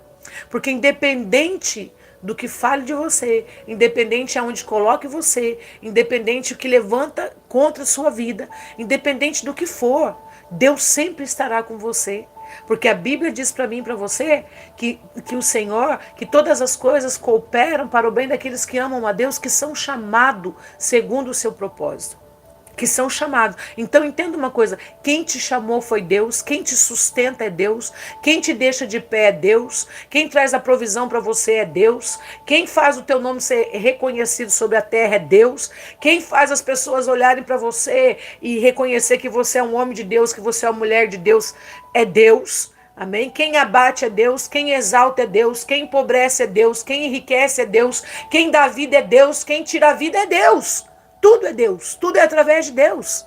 [SPEAKER 2] Porque independente do que fale de você, independente aonde coloque você, independente do que levanta contra a sua vida, independente do que for, Deus sempre estará com você. Porque a Bíblia diz para mim e para você que o Senhor, que todas as coisas cooperam para o bem daqueles que amam a Deus, que são chamados segundo o seu propósito. Que são chamados. Então entenda uma coisa, quem te chamou foi Deus, quem te sustenta é Deus, quem te deixa de pé é Deus, quem traz a provisão para você é Deus, quem faz o teu nome ser reconhecido sobre a terra é Deus, quem faz as pessoas olharem para você e reconhecer que você é um homem de Deus, que você é uma mulher de Deus, é Deus. Amém? Quem abate é Deus, quem exalta é Deus, quem empobrece é Deus, quem enriquece é Deus, quem dá vida é Deus, quem tira a vida é Deus. Tudo é Deus, tudo é através de Deus.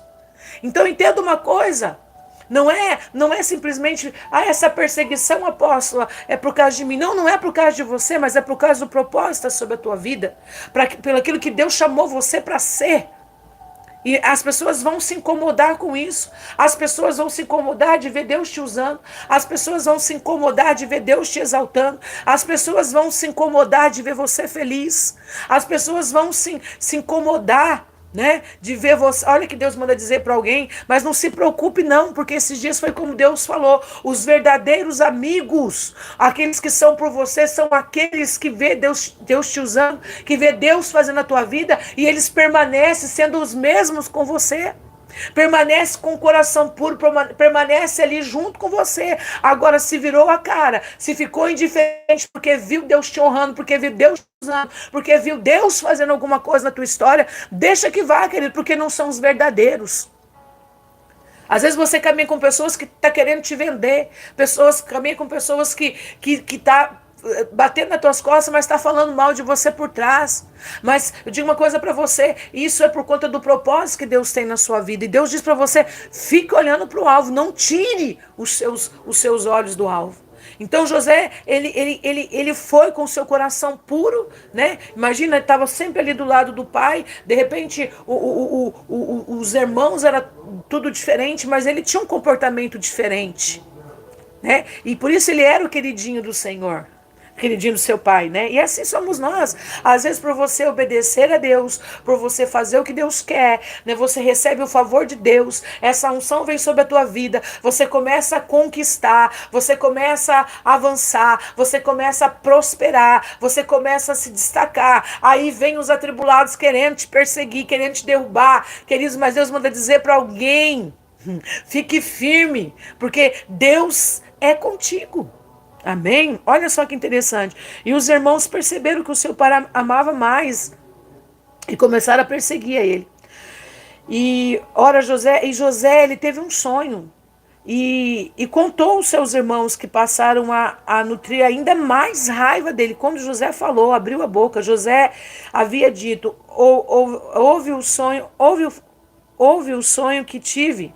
[SPEAKER 2] Então entenda uma coisa. Não é simplesmente, essa perseguição, apóstola, é por causa de mim. Não, não é por causa de você, mas é por causa do propósito sobre a tua vida. Pelo aquilo que Deus chamou você para ser. E as pessoas vão se incomodar com isso. As pessoas vão se incomodar de ver Deus te usando. As pessoas vão se incomodar de ver Deus te exaltando. As pessoas vão se incomodar de ver você feliz. As pessoas vão se incomodar, né, de ver você. Olha que Deus manda dizer para alguém, mas não se preocupe não, porque esses dias foi como Deus falou, os verdadeiros amigos, aqueles que são por você, são aqueles que vê Deus te usando, que vê Deus fazendo a tua vida, e eles permanecem sendo os mesmos com você. Permanece com o coração puro, permanece ali junto com você. Agora, se virou a cara, se ficou indiferente porque viu Deus te honrando, porque viu Deus te usando, porque viu Deus fazendo alguma coisa na tua história, deixa que vá, querido, porque não são os verdadeiros. Às vezes você caminha com pessoas que estão querendo te vender, caminha com pessoas que tá batendo nas tuas costas, mas está falando mal de você por trás. Mas eu digo uma coisa para você, isso é por conta do propósito que Deus tem na sua vida. E Deus diz para você, fique olhando para o alvo, não tire os seus olhos do alvo. Então José, ele foi com o seu coração puro, né? Imagina, ele estava sempre ali do lado do pai, de repente os irmãos era tudo diferente, mas ele tinha um comportamento diferente, né? E por isso ele era o queridinho do Senhor, queridinho do seu pai, né? E assim somos nós. Às vezes, por você obedecer a Deus, por você fazer o que Deus quer, né? Você recebe o favor de Deus, essa unção vem sobre a tua vida, você começa a conquistar, você começa a avançar, você começa a prosperar, você começa a se destacar. Aí vem os atribulados querendo te perseguir, querendo te derrubar. Queridos, mas Deus manda dizer para alguém, fique firme, porque Deus é contigo. Amém? Olha só que interessante. E os irmãos perceberam que o seu pai amava mais e começaram a perseguir a ele. E José ele teve um sonho e contou aos seus irmãos, que passaram a nutrir ainda mais raiva dele. Quando José falou, abriu a boca, José havia dito, ouve o sonho que tive.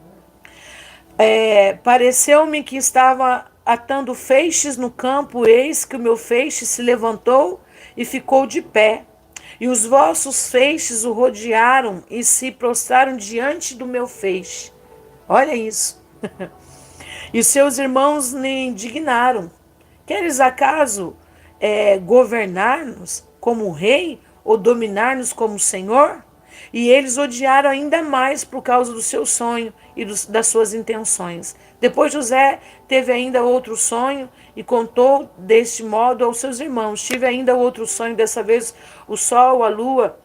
[SPEAKER 2] Pareceu-me que estava atando feixes no campo, eis que o meu feixe se levantou e ficou de pé. E os vossos feixes o rodearam e se prostraram diante do meu feixe. Olha isso. E seus irmãos lhe indignaram. Queres acaso governar-nos como rei ou dominar-nos como senhor? E eles odiaram ainda mais por causa do seu sonho e das suas intenções. Depois José teve ainda outro sonho e contou deste modo aos seus irmãos. Tive ainda outro sonho, dessa vez o sol, a lua,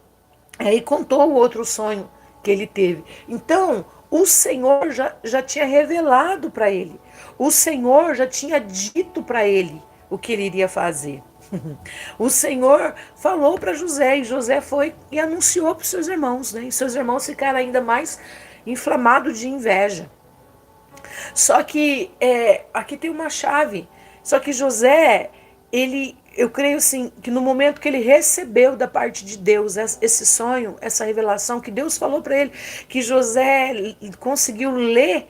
[SPEAKER 2] e contou o outro sonho que ele teve. Então, o Senhor já tinha revelado para ele. O Senhor já tinha dito para ele o que ele iria fazer. O Senhor falou para José, e José foi e anunciou para os seus irmãos, né? E seus irmãos ficaram ainda mais inflamados de inveja. Só que aqui tem uma chave. Só que José, eu creio assim, que no momento que ele recebeu da parte de Deus esse sonho, essa revelação que Deus falou para ele, que José conseguiu ler,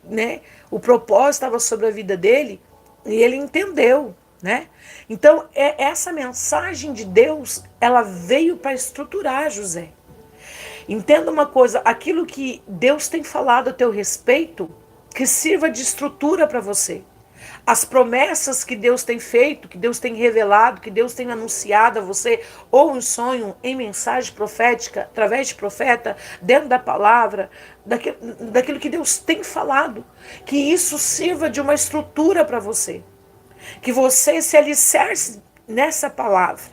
[SPEAKER 2] né? O propósito estava sobre a vida dele, e ele entendeu, né? Então, essa mensagem de Deus, ela veio para estruturar José. Entenda uma coisa, aquilo que Deus tem falado a teu respeito, que sirva de estrutura para você. As promessas que Deus tem feito, que Deus tem revelado, que Deus tem anunciado a você, ou em sonho, em mensagem profética, através de profeta, dentro da palavra, daquilo que Deus tem falado, que isso sirva de uma estrutura para você. Que você se alicerce nessa palavra.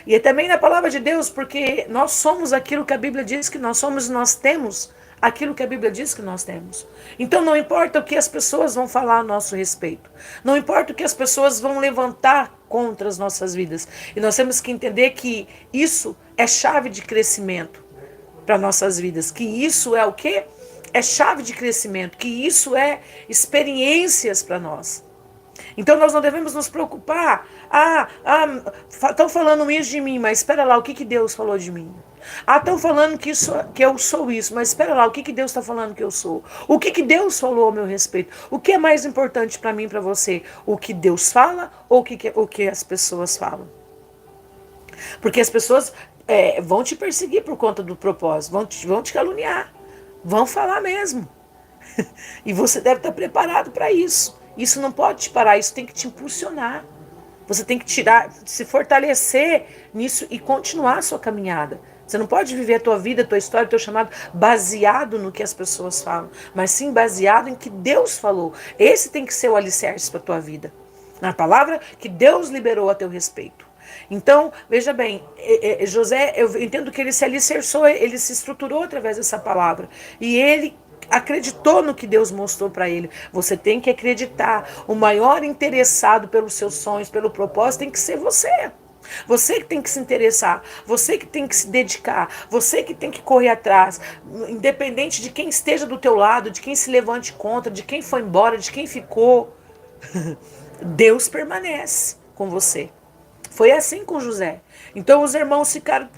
[SPEAKER 2] E é também na palavra de Deus, porque nós somos aquilo que a Bíblia diz que nós somos, e nós temos aquilo que a Bíblia diz que nós temos. Então não importa o que as pessoas vão falar a nosso respeito. Não importa o que as pessoas vão levantar contra as nossas vidas. E nós temos que entender que isso é chave de crescimento para nossas vidas. Que isso é o quê? É chave de crescimento. Que isso é experiências para nós. Então nós não devemos nos preocupar. Estão falando isso de mim, mas espera lá, o que Deus falou de mim? Estão falando que eu sou isso, mas espera lá, o que Deus está falando que eu sou? O que Deus falou ao meu respeito? O que é mais importante para mim e para você? O que Deus fala ou o que as pessoas falam? Porque as pessoas vão te perseguir por conta do propósito, vão te caluniar, vão falar mesmo. E você deve estar preparado para isso. Isso não pode te parar, isso tem que te impulsionar. Você tem que se fortalecer nisso e continuar a sua caminhada. Você não pode viver a tua vida, a tua história, o teu chamado baseado no que as pessoas falam, mas sim baseado em que Deus falou. Esse tem que ser o alicerce para a tua vida. Na palavra que Deus liberou a teu respeito. Então, veja bem, José, eu entendo que ele se alicerçou, ele se estruturou através dessa palavra. E ele acreditou no que Deus mostrou para ele. Você tem que acreditar. O maior interessado pelos seus sonhos, pelo propósito, tem que ser você. Você que tem que se interessar, você que tem que se dedicar, você que tem que correr atrás, independente de quem esteja do teu lado, de quem se levante contra, de quem foi embora, de quem ficou. Deus permanece com você. Foi assim com José. Então os irmãos ficaram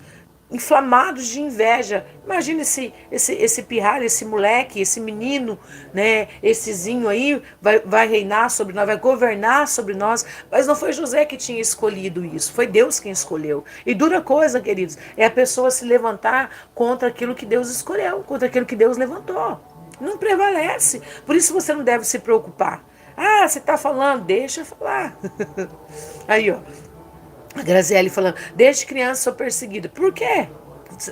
[SPEAKER 2] inflamados de inveja. Imagina esse pirralho, esse moleque, esse menino, né? Essezinho aí vai reinar sobre nós, vai governar sobre nós. Mas não foi José que tinha escolhido isso, foi Deus quem escolheu. E dura coisa, queridos, é a pessoa se levantar contra aquilo que Deus escolheu, contra aquilo que Deus levantou. Não prevalece. Por isso você não deve se preocupar. Você está falando, deixa falar. Aí, ó. A Graziele falando, desde criança sou perseguida. Por quê?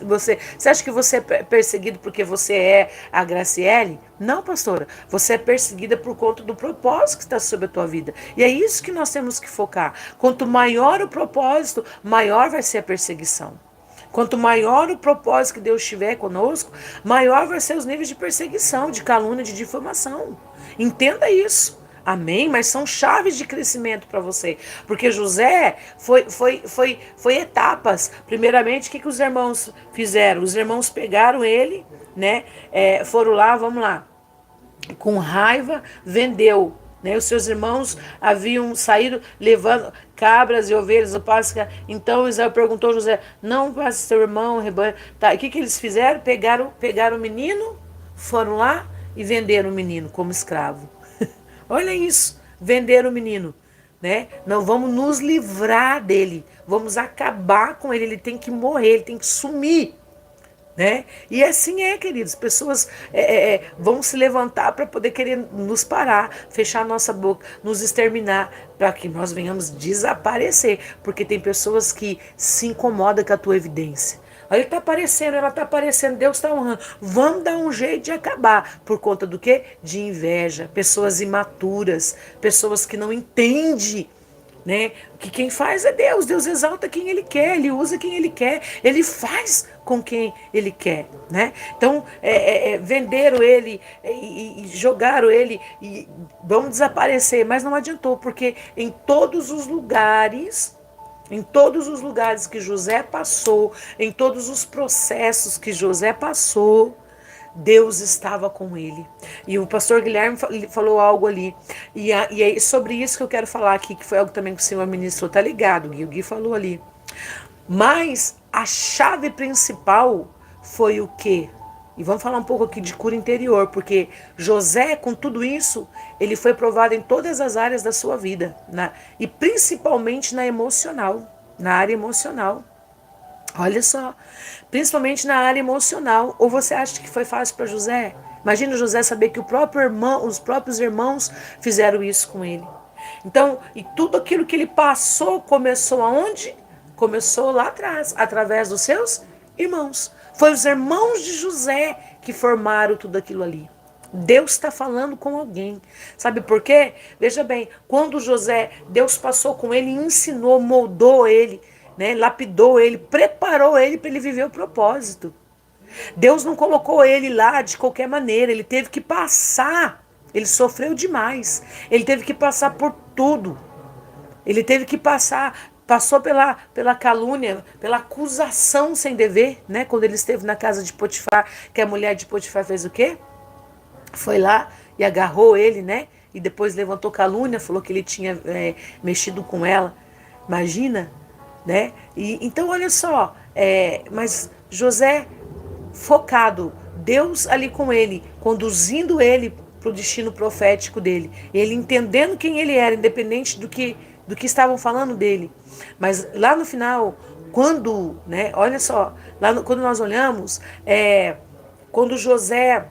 [SPEAKER 2] Você acha que você é perseguido porque você é a Graziele? Não, pastora. Você é perseguida por conta do propósito que está sobre a tua vida. E é isso que nós temos que focar. Quanto maior o propósito, maior vai ser a perseguição. Quanto maior o propósito que Deus tiver conosco, maior vai ser os níveis de perseguição, de calúnia, de difamação. Entenda isso. Amém? Mas são chaves de crescimento para você. Porque José foi etapas. Primeiramente, o que os irmãos fizeram? Os irmãos pegaram ele, né? Foram lá, vamos lá. Com raiva, vendeu. Né? Os seus irmãos haviam saído levando cabras e ovelhas do Páscoa. Então Israel perguntou a José: não passa seu irmão, rebanho. Tá, o que eles fizeram? Pegaram o menino, foram lá e venderam o menino como escravo. Olha isso, vender o menino, né? Não vamos nos livrar dele, vamos acabar com ele, ele tem que morrer, ele tem que sumir, né? E assim queridos, pessoas vão se levantar para poder querer nos parar, fechar nossa boca, nos exterminar, para que nós venhamos desaparecer, porque tem pessoas que se incomodam com a tua evidência. Ele está aparecendo, ela está aparecendo, Deus está honrando. Vamos dar um jeito de acabar. Por conta do quê? De inveja. Pessoas imaturas, pessoas que não entendem, né? Que quem faz é Deus. Deus exalta quem Ele quer, Ele usa quem Ele quer, Ele faz com quem Ele quer, né? Então, venderam ele e jogaram ele e vão desaparecer. Mas não adiantou, porque em todos os lugares que José passou, em todos os processos que José passou, Deus estava com ele. E o pastor Guilherme falou algo ali. E é sobre isso que eu quero falar aqui, que foi algo também que o Senhor ministrou. Tá ligado, Gui? O Gui falou ali. Mas a chave principal foi o quê? E vamos falar um pouco aqui de cura interior, porque José, com tudo isso, ele foi provado em todas as áreas da sua vida, e principalmente na área emocional. Olha só, principalmente na área emocional. Ou você acha que foi fácil para José? Imagina José saber que os próprios irmãos fizeram isso com ele. Então, e tudo aquilo que ele passou começou aonde? Começou lá atrás, através dos seus irmãos. Foi os irmãos de José que formaram tudo aquilo ali. Deus está falando com alguém. Sabe por quê? Veja bem, quando José, Deus passou com ele, ensinou, moldou ele, né, lapidou ele, preparou ele para ele viver o propósito. Deus não colocou ele lá de qualquer maneira, ele teve que passar. Ele sofreu demais. Ele teve que passar por tudo. Ele teve que passou pela calúnia, pela acusação sem dever, né? Quando ele esteve na casa de Potifar, que a mulher de Potifar fez o quê? Foi lá e agarrou ele, né? e depois levantou calúnia, falou que ele tinha mexido com ela. Imagina, né? Então, olha só, mas José focado, Deus ali com ele, conduzindo ele para o destino profético dele, ele entendendo quem ele era, independente do que estavam falando dele. Mas lá no final, quando, né, olha só, quando nós olhamos, quando José,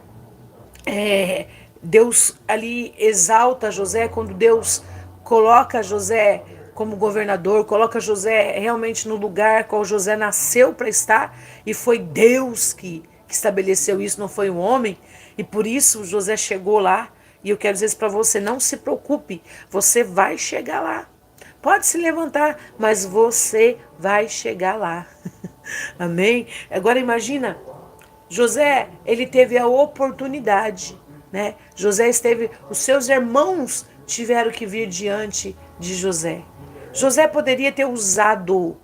[SPEAKER 2] Deus ali exalta José, quando Deus coloca José como governador, coloca José realmente no lugar qual José nasceu para estar, e foi Deus que estabeleceu isso, não foi um homem, e por isso José chegou lá. E eu quero dizer isso para você, não se preocupe, você vai chegar lá. Pode se levantar, mas você vai chegar lá. Amém? Agora imagina, José, ele teve a oportunidade, né? Os seus irmãos tiveram que vir diante de José. José poderia ter usado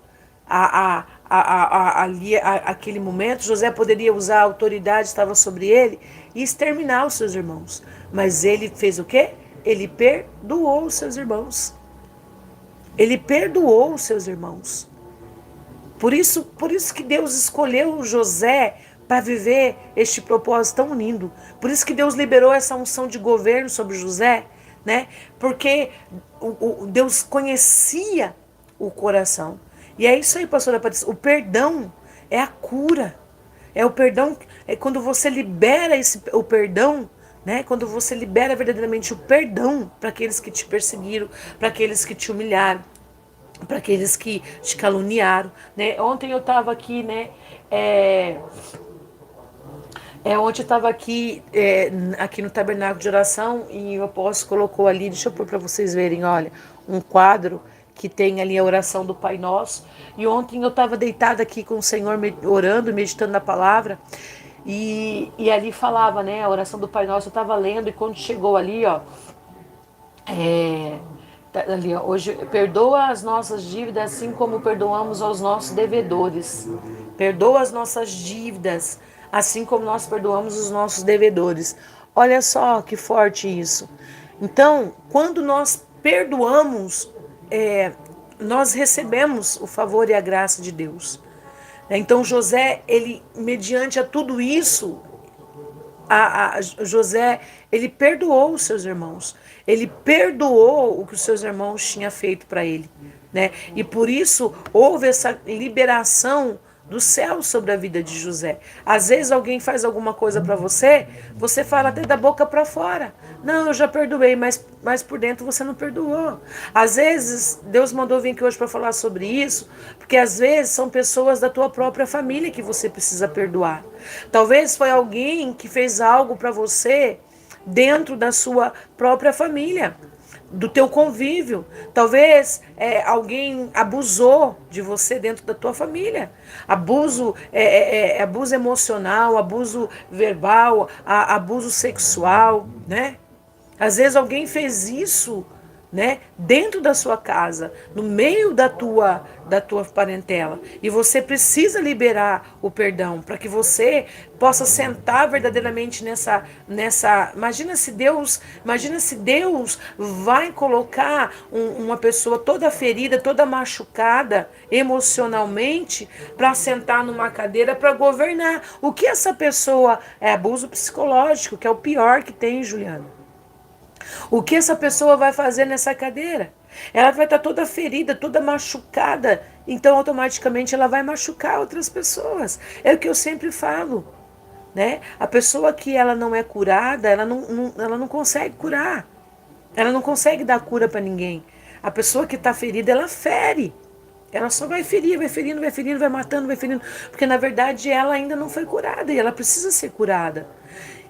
[SPEAKER 2] aquele momento, José poderia usar a autoridade que estava sobre ele e exterminar os seus irmãos. Mas ele fez o quê? Ele perdoou os seus irmãos. Ele perdoou os seus irmãos. Por isso que Deus escolheu José para viver este propósito tão lindo. Por isso que Deus liberou essa unção de governo sobre José, né? Porque Deus conhecia o coração. E é isso aí, pastora Patrícia. O perdão é a cura. É o perdão, é quando você libera o perdão, né? Quando você libera verdadeiramente o perdão para aqueles que te perseguiram, para aqueles que te humilharam, para aqueles que te caluniaram, né? Ontem eu estava aqui, né? Ontem eu estava aqui, aqui no tabernáculo de oração, e o apóstolo colocou ali, deixa eu pôr para vocês verem, olha, um quadro que tem ali a oração do Pai Nosso. E ontem eu estava deitada aqui com o Senhor, orando, meditando na palavra, e ali falava, né, a oração do Pai Nosso, eu estava lendo, e quando chegou ali, ó, ali, ó, hoje, perdoa as nossas dívidas assim como perdoamos aos nossos devedores. Perdoa as nossas dívidas assim como nós perdoamos os nossos devedores. Olha só que forte isso. Então, quando nós perdoamos, nós recebemos o favor e a graça de Deus. Então José, ele, mediante a tudo isso, José, ele perdoou os seus irmãos. Ele perdoou o que os seus irmãos tinham feito para ele, né? E por isso houve essa liberação do céu sobre a vida de José. Às vezes alguém faz alguma coisa para você, você fala até da boca para fora. Não, eu já perdoei, mas por dentro você não perdoou. Às vezes, Deus mandou vir aqui hoje para falar sobre isso, porque às vezes são pessoas da tua própria família que você precisa perdoar. Talvez foi alguém que fez algo para você dentro da sua própria família, do teu convívio. Talvez alguém abusou de você dentro da tua família. Abuso abuso emocional, abuso verbal, abuso sexual, né? Às vezes alguém fez isso, né, dentro da sua casa, no meio da tua parentela, e você precisa liberar o perdão para que você possa sentar verdadeiramente nessa. Imagina se Deus vai colocar uma pessoa toda ferida, toda machucada emocionalmente para sentar numa cadeira para governar. O que essa pessoa é abuso psicológico, que é o pior que tem, Juliana. O que essa pessoa vai fazer nessa cadeira? Ela vai estar toda ferida, toda machucada, então automaticamente ela vai machucar outras pessoas. É o que eu sempre falo, né? A pessoa que ela não é curada, ela não consegue curar. Ela não consegue dar cura para ninguém. A pessoa que está ferida, ela fere. Ela só vai ferir, vai ferindo, vai matando, vai ferindo, porque na verdade ela ainda não foi curada e ela precisa ser curada.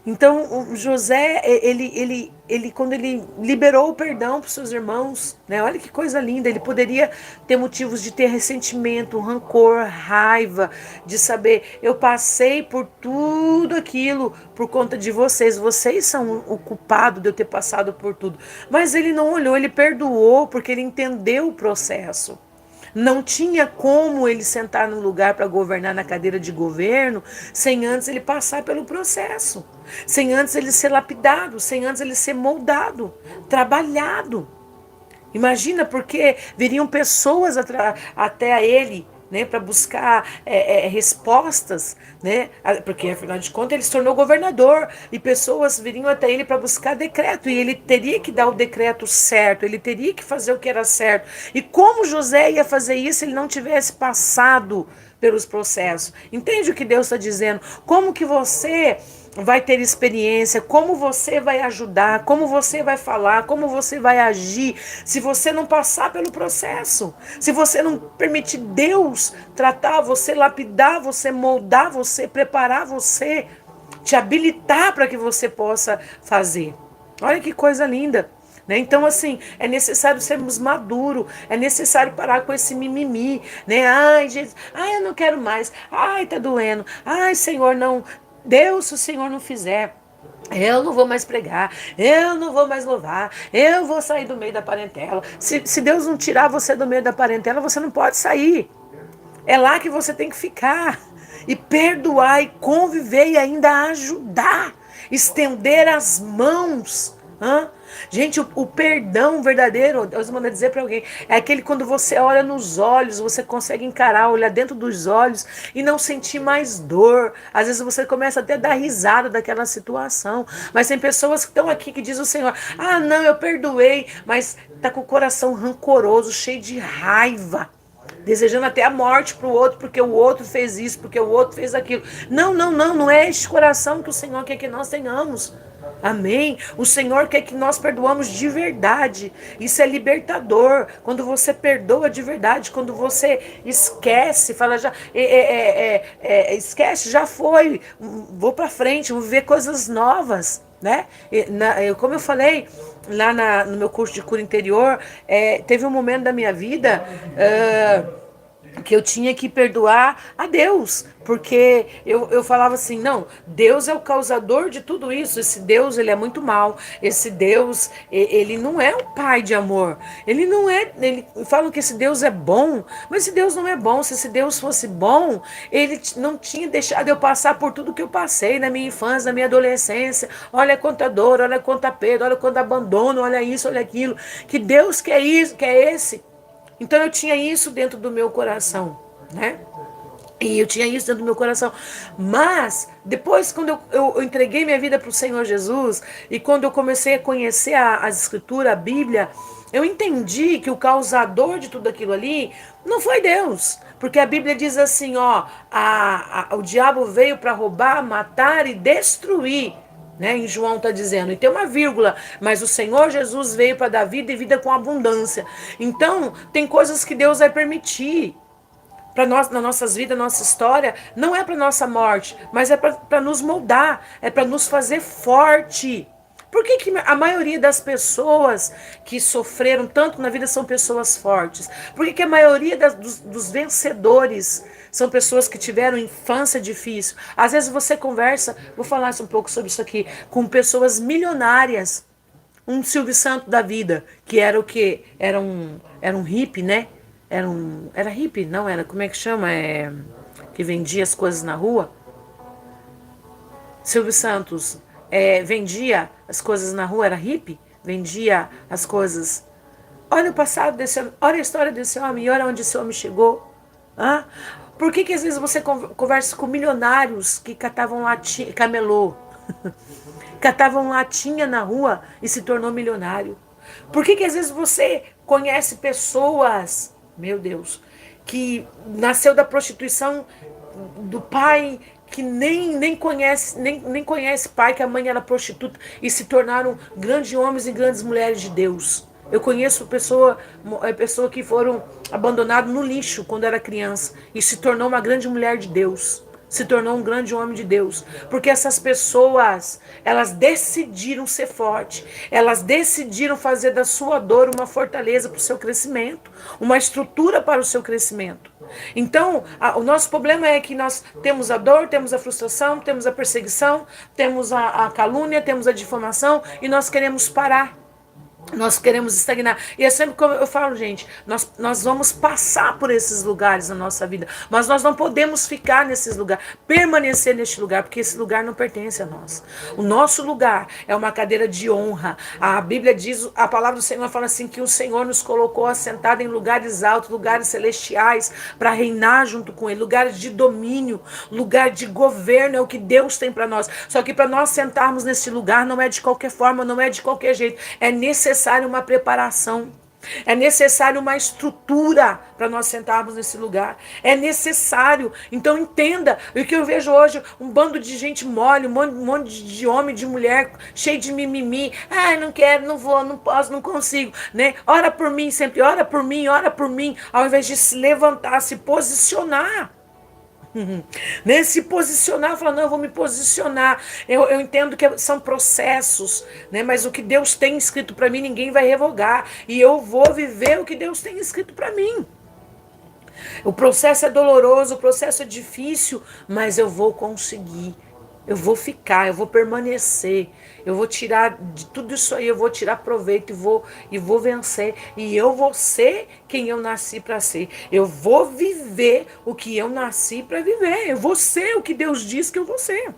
[SPEAKER 2] Então, o José, ele quando ele liberou o perdão para os seus irmãos, né? Olha que coisa linda, ele poderia ter motivos de ter ressentimento, rancor, raiva, de saber, eu passei por tudo aquilo por conta de vocês são o culpado de eu ter passado por tudo. Mas ele não olhou, ele perdoou, porque ele entendeu o processo. Não tinha como ele sentar num lugar para governar na cadeira de governo sem antes ele passar pelo processo. sem antes ele ser lapidado, sem antes ele ser moldado, trabalhado. Imagina, porque viriam pessoas até a ele, né, para buscar respostas, né, porque afinal de contas ele se tornou governador e pessoas viriam até ele para buscar decreto e ele teria que dar o decreto certo, ele teria que fazer o que era certo. E como José ia fazer isso se ele não tivesse passado pelos processos? Entende o que Deus está dizendo? Como que você vai ter experiência, como você vai ajudar, como você vai falar, como você vai agir, se você não passar pelo processo, se você não permitir Deus tratar você, lapidar você, moldar você, preparar você, te habilitar para que você possa fazer. Olha que coisa linda. Né? Então, assim, é necessário sermos maduros, é necessário parar com esse mimimi, né? Ai, Jesus, ai, eu não quero mais, ai, tá doendo, ai, Senhor, não, Deus, se o Senhor não fizer, eu não vou mais pregar, eu não vou mais louvar, eu vou sair do meio da parentela. Se Deus não tirar você do meio da parentela, você não pode sair. É lá que você tem que ficar. E perdoar, e conviver, e ainda ajudar. Estender as mãos. Hã? Gente, o perdão verdadeiro, Deus manda dizer para alguém, é aquele quando você olha nos olhos, você consegue encarar, olhar dentro dos olhos e não sentir mais dor. Às vezes você começa até a dar risada daquela situação. Mas tem pessoas que estão aqui que diz o Senhor, ah, não, eu perdoei, mas tá com o coração rancoroso, cheio de raiva. Desejando até a morte para o outro, porque o outro fez isso, porque o outro fez aquilo. Não é este coração que o Senhor quer que nós tenhamos. Amém? O Senhor quer que nós perdoamos de verdade. Isso é libertador. Quando você perdoa de verdade, quando você esquece, fala já, esquece, já foi, vou para frente, vou viver coisas novas. Né? Como eu falei lá no meu curso de cura interior, teve um momento da minha vida que eu tinha que perdoar a Deus, porque eu falava assim, não, Deus é o causador de tudo isso, esse Deus, ele é muito mau, esse Deus, ele não é um pai de amor, ele não é, ele falam que esse Deus é bom, mas esse Deus não é bom. Se esse Deus fosse bom, ele não tinha deixado eu passar por tudo que eu passei na minha infância, na minha adolescência. Olha quanta dor, olha quanta perda, olha quanto abandono, olha isso, olha aquilo, que Deus quer isso, quer esse. Então eu tinha isso dentro do meu coração, né? E eu tinha isso dentro do meu coração. Mas, depois, quando eu entreguei minha vida para o Senhor Jesus, e quando eu comecei a conhecer as Escrituras, a Bíblia, eu entendi que o causador de tudo aquilo ali não foi Deus. Porque a Bíblia diz assim, ó, o diabo veio para roubar, matar e destruir. Né, em João está dizendo, e tem uma vírgula, mas o Senhor Jesus veio para dar vida e vida com abundância. Então, tem coisas que Deus vai permitir para nós, nas nossas vidas, nossa história, não é para nossa morte, mas é para nos moldar, é para nos fazer forte. Por que a maioria das pessoas que sofreram tanto na vida são pessoas fortes? Por que a maioria dos vencedores são pessoas que tiveram infância difícil? Às vezes você conversa, vou falar um pouco sobre isso aqui, com pessoas milionárias. Um Silvio Santos da vida, que era o quê? Era um hippie, né? Era hippie, não era? Como é que chama? Que vendia as coisas na rua. Silvio Santos vendia as coisas na rua, era hippie, vendia as coisas. Olha o passado desse homem, olha a história desse homem, e olha onde esse homem chegou. Hã? Por que às vezes você conversa com milionários que catavam latinha, camelô, catavam latinha na rua e se tornou milionário? Por que às vezes você conhece pessoas, meu Deus, que nasceu da prostituição do pai, que nem conhece pai, que a mãe era prostituta e se tornaram grandes homens e grandes mulheres de Deus. Eu conheço pessoa que foram abandonadas no lixo quando era criança e se tornou uma grande mulher de Deus, se tornou um grande homem de Deus, porque essas pessoas, elas decidiram ser fortes, elas decidiram fazer da sua dor uma fortaleza para o seu crescimento, uma estrutura para o seu crescimento. Então, o nosso problema é que nós temos a dor, temos a frustração, temos a perseguição, temos a calúnia, temos a difamação e nós queremos parar. Nós queremos estagnar. E é sempre como eu falo, gente, nós vamos passar por esses lugares na nossa vida, mas nós não podemos ficar nesses lugares, permanecer neste lugar, porque esse lugar não pertence a nós. O nosso lugar é uma cadeira de honra. A Bíblia diz, a palavra do Senhor fala assim, que o Senhor nos colocou assentado em lugares altos, lugares celestiais, para reinar junto com Ele, lugares de domínio, lugar de governo, é o que Deus tem para nós. Só que para nós sentarmos nesse lugar, não é de qualquer forma, não é de qualquer jeito, é necessário uma preparação, é necessário uma estrutura para nós sentarmos nesse lugar, é necessário. Então entenda, o que eu vejo hoje, um bando de gente mole, um monte de homem, de mulher, cheio de mimimi, não quero, não vou, não posso, não consigo, né? Ora por mim, sempre ora por mim, ao invés de se levantar, se posicionar. Né? Se posicionar, falar, não, eu vou me posicionar. Eu entendo que são processos, né? Mas o que Deus tem escrito para mim, ninguém vai revogar. E eu vou viver o que Deus tem escrito para mim. O processo é doloroso, o processo é difícil, mas eu vou conseguir. Eu vou ficar, eu vou permanecer, eu vou tirar de tudo isso aí, eu vou tirar proveito e vou vencer. E eu vou ser quem eu nasci para ser. Eu vou viver o que eu nasci para viver. Eu vou ser o que Deus diz que eu vou ser.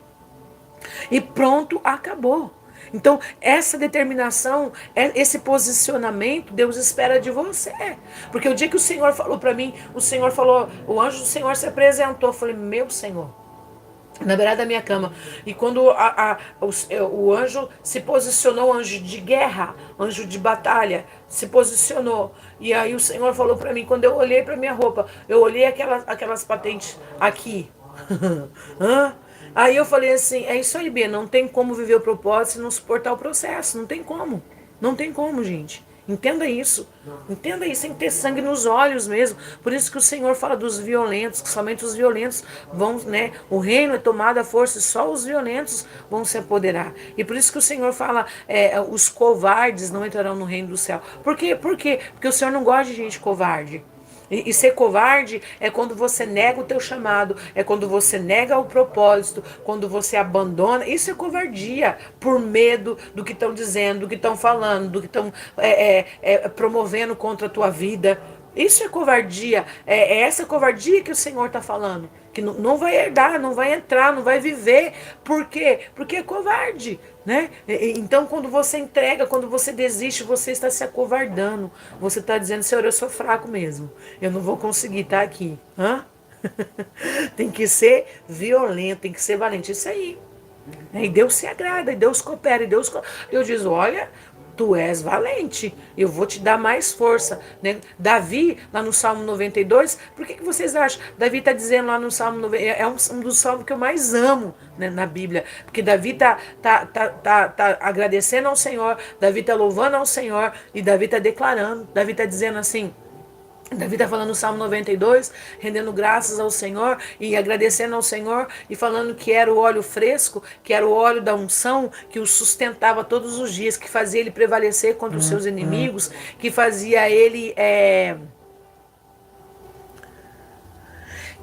[SPEAKER 2] E pronto, acabou. Então, essa determinação, esse posicionamento, Deus espera de você. Porque o dia que o Senhor falou para mim, o Senhor falou, o anjo do Senhor se apresentou, eu falei, meu Senhor, na beirada da minha cama. E quando o anjo se posicionou, anjo de guerra, anjo de batalha, se posicionou. E aí o Senhor falou para mim, quando eu olhei para minha roupa, eu olhei aquelas patentes aqui. Aí eu falei assim, é isso aí, Bia, não tem como viver o propósito e não suportar o processo. Não tem como. Não tem como, gente. Entenda isso. Entenda isso, tem que ter sangue nos olhos mesmo. Por isso que o Senhor fala dos violentos, que somente os violentos vão, né? O reino é tomado à força e só os violentos vão se apoderar. E por isso que o Senhor fala, os covardes não entrarão no reino do céu. Por quê? Por quê? Porque o Senhor não gosta de gente covarde. E ser covarde é quando você nega o teu chamado, é quando você nega o propósito, quando você abandona. Isso é covardia, por medo do que estão dizendo, do que estão falando, do que estão promovendo contra a tua vida. Isso é covardia, é essa covardia que o Senhor está falando. Que não vai herdar, não vai entrar, não vai viver. Por quê? Porque é covarde, né? Então, quando você entrega, quando você desiste, você está se acovardando. Você está dizendo, Senhor, eu sou fraco mesmo. Eu não vou conseguir estar aqui. Tem que ser violento, tem que ser valente. Isso aí. E Deus se agrada, e Deus coopera, e Deus diz, olha, tu és valente, eu vou te dar mais força, né? Davi, lá no Salmo 92, por que vocês acham? Davi está dizendo lá no Salmo 92, é um dos salmos que eu mais amo, né, na Bíblia, porque Davi tá agradecendo ao Senhor, Davi está louvando ao Senhor, e Davi está declarando, Davi está dizendo assim, Davi está falando no Salmo 92, rendendo graças ao Senhor e agradecendo ao Senhor e falando que era o óleo fresco, que era o óleo da unção, que o sustentava todos os dias, que fazia ele prevalecer contra os seus inimigos, que fazia ele...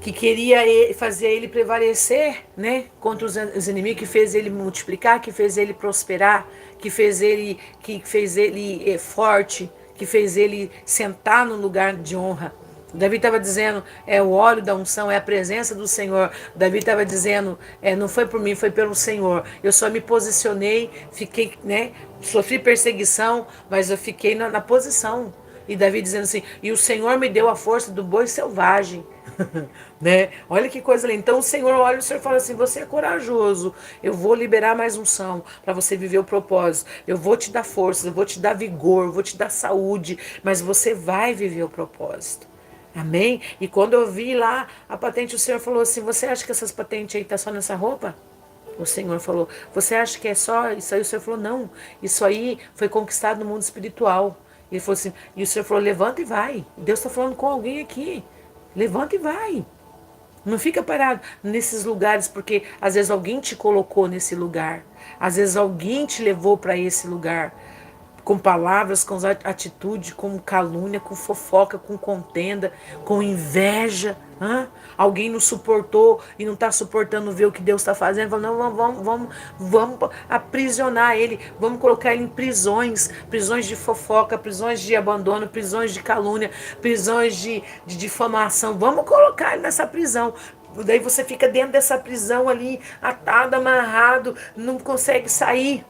[SPEAKER 2] que queria fazer ele prevalecer, né, contra os inimigos, que fez ele multiplicar, que fez ele prosperar, que fez ele forte, que fez ele sentar no lugar de honra. Davi estava dizendo, é o óleo da unção, é a presença do Senhor. Davi estava dizendo, não foi por mim, foi pelo Senhor. Eu só me posicionei, fiquei, né, sofri perseguição, mas eu fiquei na posição. E Davi dizendo assim, e o Senhor me deu a força do boi selvagem. Né? Olha que coisa linda. Então o Senhor olha, o Senhor fala assim, você é corajoso, eu vou liberar mais unção para você viver o propósito, eu vou te dar força, eu vou te dar vigor, eu vou te dar saúde, mas você vai viver o propósito. Amém? E quando eu vi lá a patente, o Senhor falou assim, você acha que essas patentes aí estão só nessa roupa? O Senhor falou, você acha que é só isso aí? O Senhor falou, não, isso aí foi conquistado no mundo espiritual. Ele falou assim, e o Senhor falou, levanta e vai. Deus está falando com alguém aqui. Levanta e vai. Não fica parado nesses lugares, porque às vezes alguém te colocou nesse lugar. Às vezes alguém te levou para esse lugar. com palavras, com atitude, com calúnia, com fofoca, com contenda, com inveja. Alguém não suportou e não está suportando ver o que Deus está fazendo. Fala, não, vamos aprisionar ele, vamos colocar ele em prisões de fofoca, prisões de abandono, prisões de calúnia, prisões de difamação. Vamos colocar ele nessa prisão. Daí você fica dentro dessa prisão ali, atado, amarrado, não consegue sair.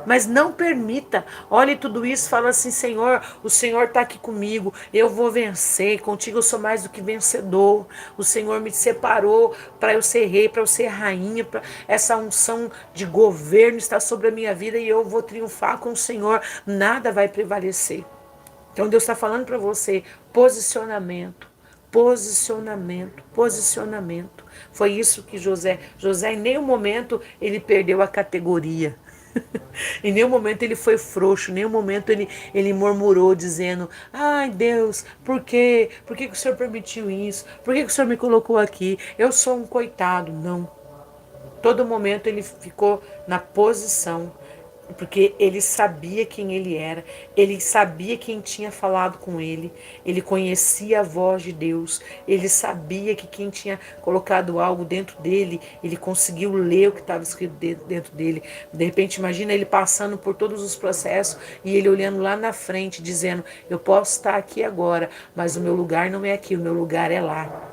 [SPEAKER 2] Mas não permita, olhe tudo isso, fala assim, Senhor, o Senhor está aqui comigo, eu vou vencer, contigo eu sou mais do que vencedor, o Senhor me separou para eu ser rei, para eu ser rainha, essa unção de governo está sobre a minha vida e eu vou triunfar com o Senhor, nada vai prevalecer. Então Deus está falando para você, posicionamento. Foi isso que José em nenhum momento ele perdeu a categoria. Em nenhum momento ele foi frouxo, em nenhum momento ele murmurou dizendo, ai Deus, por quê? Por que o Senhor permitiu isso? Por que o Senhor me colocou aqui? Eu sou um coitado. Não. Todo momento ele ficou na posição, porque ele sabia quem ele era, ele sabia quem tinha falado com ele conhecia a voz de Deus, ele sabia que quem tinha colocado algo dentro dele, ele conseguiu ler o que estava escrito dentro dele. De repente, imagina ele passando por todos os processos e ele olhando lá na frente, dizendo, eu posso estar aqui agora, mas o meu lugar não é aqui, o meu lugar é lá.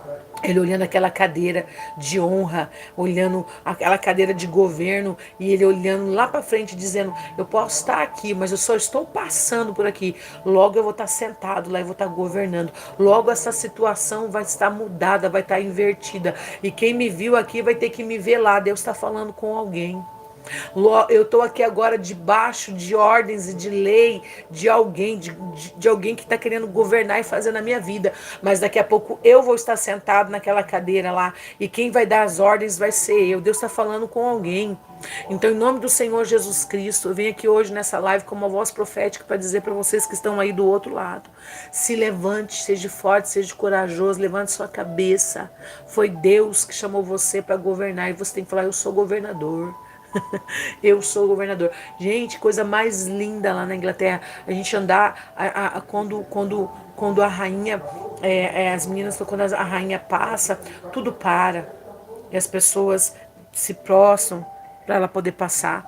[SPEAKER 2] Ele olhando aquela cadeira de honra, olhando aquela cadeira de governo e ele olhando lá para frente dizendo, eu posso estar aqui, mas eu só estou passando por aqui. Logo eu vou estar sentado lá e vou estar governando. Logo essa situação vai estar mudada, vai estar invertida. E quem me viu aqui vai ter que me ver lá. Deus está falando com alguém. Eu estou aqui agora debaixo de ordens e de lei de alguém, de alguém que está querendo governar e fazer na minha vida. Mas daqui a pouco eu vou estar sentado naquela cadeira lá e quem vai dar as ordens vai ser eu. Deus está falando com alguém. Então, em nome do Senhor Jesus Cristo, eu venho aqui hoje nessa live com uma voz profética para dizer para vocês que estão aí do outro lado. Se levante, seja forte, seja corajoso, levante sua cabeça. Foi Deus que chamou você para governar e você tem que falar, eu sou governador. Eu sou governador. Gente, coisa mais linda lá na Inglaterra. A gente andar quando a rainha, as meninas, quando a rainha passa, tudo para. E as pessoas se prostram para ela poder passar.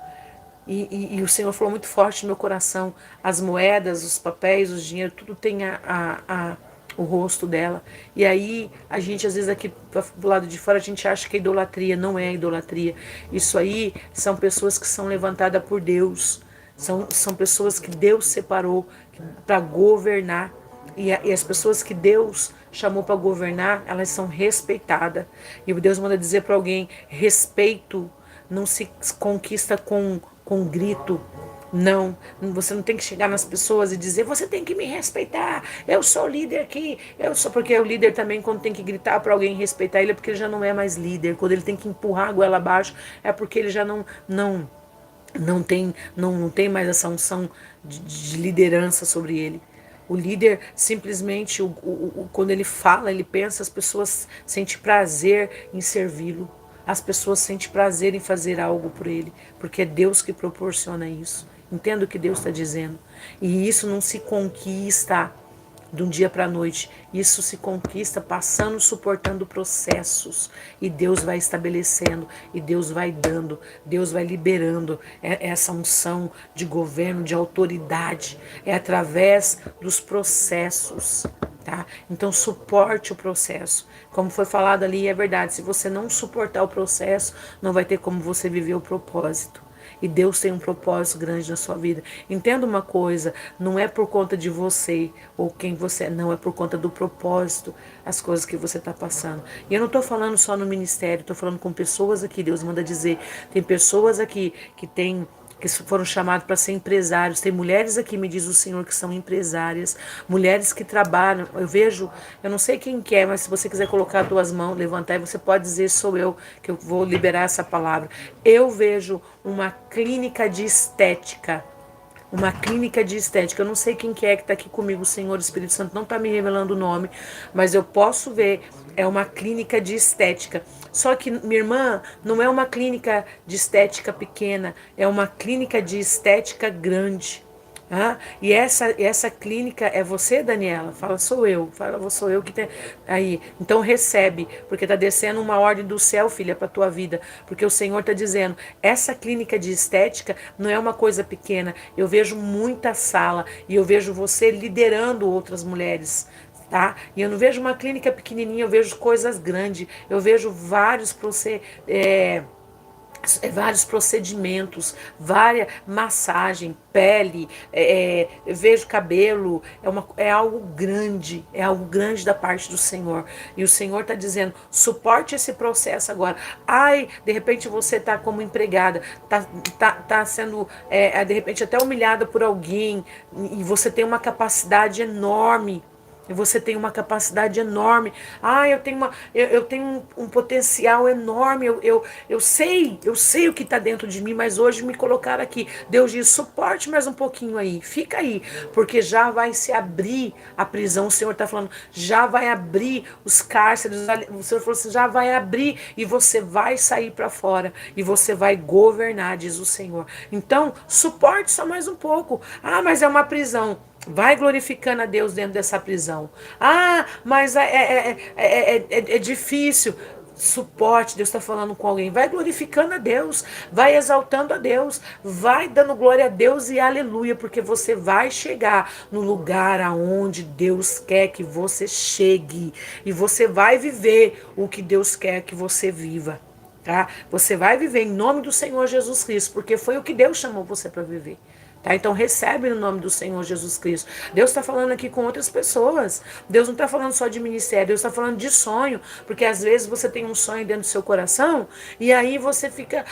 [SPEAKER 2] E o Senhor falou muito forte no meu coração. As moedas, os papéis, o dinheiro, tudo tem o rosto dela. E aí, a gente, às vezes, aqui do lado de fora, a gente acha que é idolatria. Não é idolatria. Isso aí são pessoas que são levantadas por Deus. São pessoas que Deus separou para governar. E as pessoas que Deus chamou para governar, elas são respeitadas. E Deus manda dizer para alguém, respeito não se conquista com grito. Não, você não tem que chegar nas pessoas e dizer, você tem que me respeitar, eu sou líder aqui, porque o líder também, quando tem que gritar para alguém respeitar ele, é porque ele já não é mais líder. Quando ele tem que empurrar a goela abaixo, é porque ele já não tem mais essa unção de liderança sobre ele. O líder simplesmente, quando ele fala, ele pensa, as pessoas sentem prazer em servi-lo. As pessoas sentem prazer em fazer algo por ele, porque é Deus que proporciona isso. Entenda o que Deus está dizendo. E isso não se conquista de um dia para a noite. Isso se conquista passando, suportando processos. E Deus vai estabelecendo, e Deus vai dando, Deus vai liberando essa unção de governo, de autoridade. É através dos processos. Tá? Então suporte o processo. Como foi falado ali, é verdade. Se você não suportar o processo, não vai ter como você viver o propósito. E Deus tem um propósito grande na sua vida. Entenda uma coisa, não é por conta de você ou quem você é, não, é por conta do propósito, as coisas que você está passando. E eu não estou falando só no ministério, estou falando com pessoas aqui, Deus manda dizer, tem pessoas aqui que foram chamados para ser empresários. Tem mulheres aqui, me diz o Senhor, que são empresárias, mulheres que trabalham. Eu vejo, eu não sei quem que é, mas se você quiser colocar as duas mãos, levantar, e você pode dizer, sou eu, que eu vou liberar essa palavra. Eu vejo uma clínica de estética. Uma clínica de estética. Eu não sei quem que é que está aqui comigo, o Senhor, o Espírito Santo não está me revelando o nome, mas eu posso ver, é uma clínica de estética. Só que, minha irmã, não é uma clínica de estética pequena, é uma clínica de estética grande. E essa clínica é você, Daniela? Fala, sou eu. Fala, sou eu que tem. Aí, então recebe, porque está descendo uma ordem do céu, filha, para tua vida. Porque o Senhor está dizendo, essa clínica de estética não é uma coisa pequena. Eu vejo muita sala e eu vejo você liderando outras mulheres. Tá? E eu não vejo uma clínica pequenininha, eu vejo coisas grandes. Eu vejo vários procedimentos, várias massagem, pele, eu vejo cabelo, é algo grande da parte do Senhor. E o Senhor está dizendo, suporte esse processo agora. Ai, de repente você está como empregada, tá sendo, de repente até humilhada por alguém, e você tem uma capacidade enorme. E você tem uma capacidade enorme. Eu tenho um potencial enorme. Eu sei o que está dentro de mim, mas hoje me colocaram aqui. Deus diz, suporte mais um pouquinho aí. Fica aí, porque já vai se abrir a prisão. O Senhor está falando, já vai abrir os cárceres. O Senhor falou assim, já vai abrir e você vai sair para fora. E você vai governar, diz o Senhor. Então, suporte só mais um pouco. Mas é uma prisão. Vai glorificando a Deus dentro dessa prisão. Mas é difícil. Suporte, Deus está falando com alguém. Vai glorificando a Deus, vai exaltando a Deus, vai dando glória a Deus e aleluia, porque você vai chegar no lugar aonde Deus quer que você chegue. E você vai viver o que Deus quer que você viva. Tá? Você vai viver em nome do Senhor Jesus Cristo, porque foi o que Deus chamou você para viver. Tá? Então recebe no nome do Senhor Jesus Cristo. Deus está falando aqui com outras pessoas. Deus não está falando só de ministério, Deus está falando de sonho. Porque às vezes você tem um sonho dentro do seu coração e aí você fica,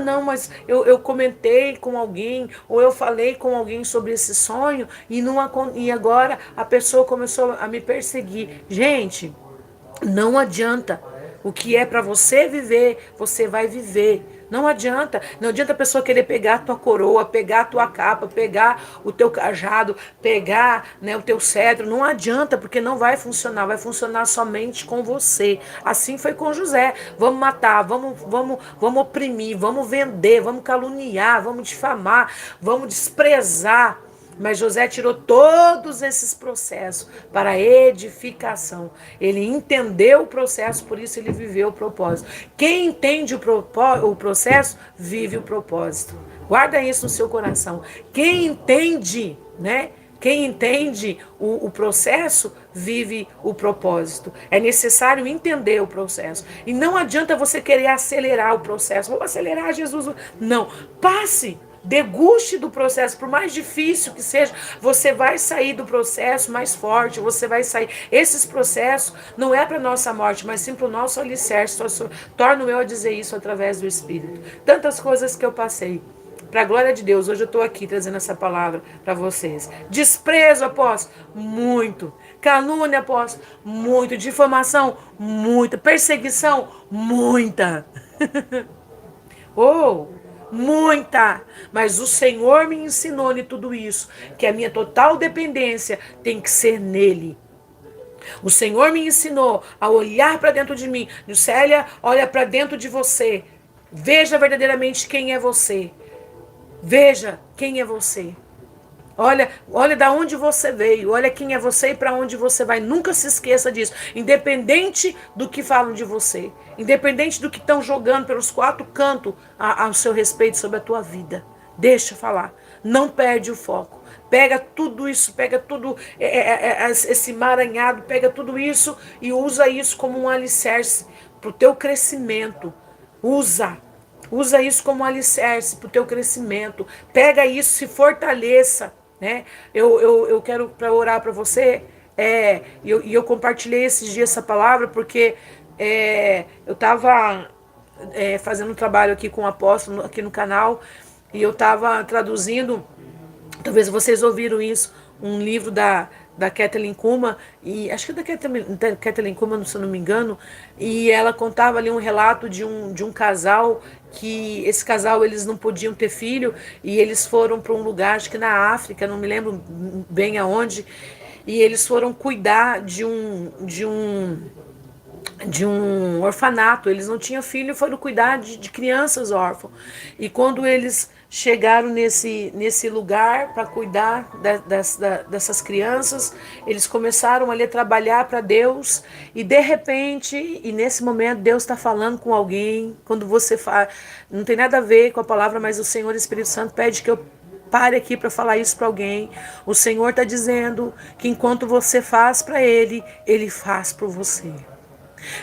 [SPEAKER 2] não, mas eu comentei com alguém ou eu falei com alguém sobre esse sonho e agora a pessoa começou a me perseguir. Gente, não adianta. O que é para você viver, você vai viver. Não adianta a pessoa querer pegar a tua coroa, pegar a tua capa, pegar o teu cajado, pegar, né, o teu cetro. Não adianta, porque não vai funcionar somente com você. Assim foi com José. Vamos matar, vamos oprimir, vamos vender, vamos caluniar, vamos difamar, vamos desprezar. Mas José tirou todos esses processos para a edificação. Ele entendeu o processo, por isso ele viveu o propósito. Quem entende o processo, vive o propósito. Guarda isso no seu coração. Quem entende, né? Quem entende o processo, vive o propósito. É necessário entender o processo. E não adianta você querer acelerar o processo. Vou acelerar, Jesus. Não. Passe. Deguste do processo, por mais difícil que seja, você vai sair do processo mais forte, você vai sair. Esses processos não é para nossa morte, mas sim para o nosso alicerce. Torno eu a dizer isso através do Espírito. Tantas coisas que eu passei. Para a glória de Deus, hoje eu estou aqui trazendo essa palavra para vocês. Desprezo, apóstolo, muito. Calúnia, apóstolo, muito. Difamação, muito. Perseguição, muita. Muita, mas o Senhor me ensinou de tudo isso, que a minha total dependência tem que ser nele. O Senhor me ensinou a olhar para dentro de mim. Célia, olha para dentro de você. Veja verdadeiramente quem é você. Veja quem é você. Olha da onde você veio, olha quem é você e para onde você vai. Nunca se esqueça disso. Independente do que falam de você, independente do que estão jogando pelos quatro cantos ao seu respeito sobre a tua vida. Deixa falar. Não perde o foco. Pega tudo isso, pega tudo esse emaranhado, pega tudo isso e usa isso como um alicerce para o teu crescimento. Usa isso como um alicerce para o teu crescimento. Pega isso, se fortaleça. Né? Eu quero orar para você. Eu compartilhei esses dias essa palavra porque eu estava fazendo um trabalho aqui com o apóstolo aqui no canal e eu estava traduzindo, talvez vocês ouviram isso, um livro da Kathleen Kuma, e acho que da Kathleen Kuma, se eu não me engano, e ela contava ali um relato de um casal, que esse casal eles não podiam ter filho, e eles foram para um lugar, acho que na África, não me lembro bem aonde, e eles foram cuidar de um de um orfanato. Eles não tinham filho e foram cuidar de crianças órfãs. E quando eles chegaram nesse lugar para cuidar dessas crianças, eles começaram ali a trabalhar para Deus. E de repente, e nesse momento, Deus está falando com alguém. Quando você fala, não tem nada a ver com a palavra, mas o Senhor Espírito Santo pede que eu pare aqui para falar isso para alguém. O Senhor está dizendo que enquanto você faz para Ele, Ele faz por você.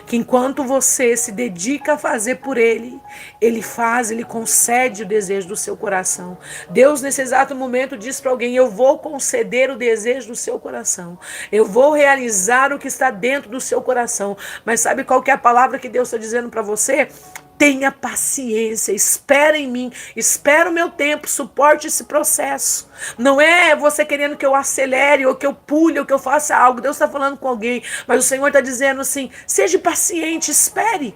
[SPEAKER 2] Que enquanto você se dedica a fazer por Ele, Ele faz, Ele concede o desejo do seu coração. Deus, nesse exato momento, diz para alguém: eu vou conceder o desejo do seu coração. Eu vou realizar o que está dentro do seu coração. Mas sabe qual que é a palavra que Deus está dizendo para você? Tenha paciência, espera em mim, espera o meu tempo, suporte esse processo. Não é você querendo que eu acelere, ou que eu pule, ou que eu faça algo. Deus está falando com alguém, mas o Senhor está dizendo assim: seja paciente, espere.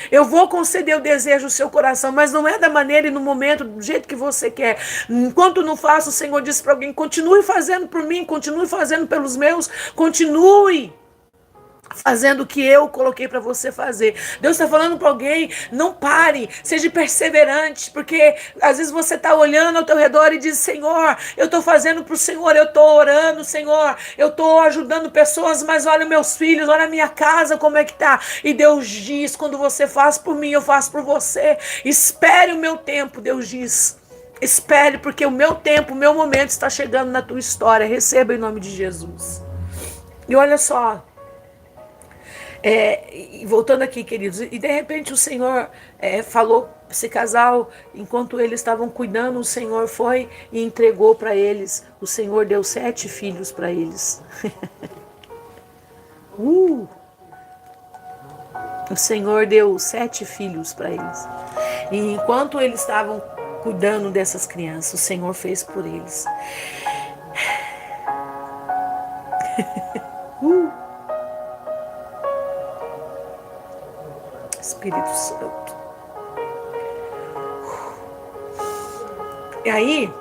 [SPEAKER 2] Eu vou conceder o desejo do seu coração, mas não é da maneira e no momento, do jeito que você quer. Enquanto não faço, o Senhor diz para alguém: continue fazendo por mim, continue fazendo pelos meus, continue fazendo o que eu coloquei para você fazer. Deus está falando para alguém: não pare, seja perseverante, porque às vezes você está olhando ao teu redor e diz: Senhor, eu estou fazendo para o Senhor, eu estou orando, Senhor, eu estou ajudando pessoas, mas olha meus filhos, olha a minha casa, como é que tá? E Deus diz: quando você faz por mim, eu faço por você. Espere o meu tempo, Deus diz. Espere, porque o meu tempo, o meu momento está chegando na tua história. Receba em nome de Jesus. E olha só, e voltando aqui, queridos, e de repente o Senhor falou, esse casal, enquanto eles estavam cuidando, o Senhor foi e entregou para eles. O Senhor deu 7 filhos para eles. O Senhor deu 7 filhos para eles. E enquanto eles estavam cuidando dessas crianças, o Senhor fez por eles. Espírito Santo. E aí,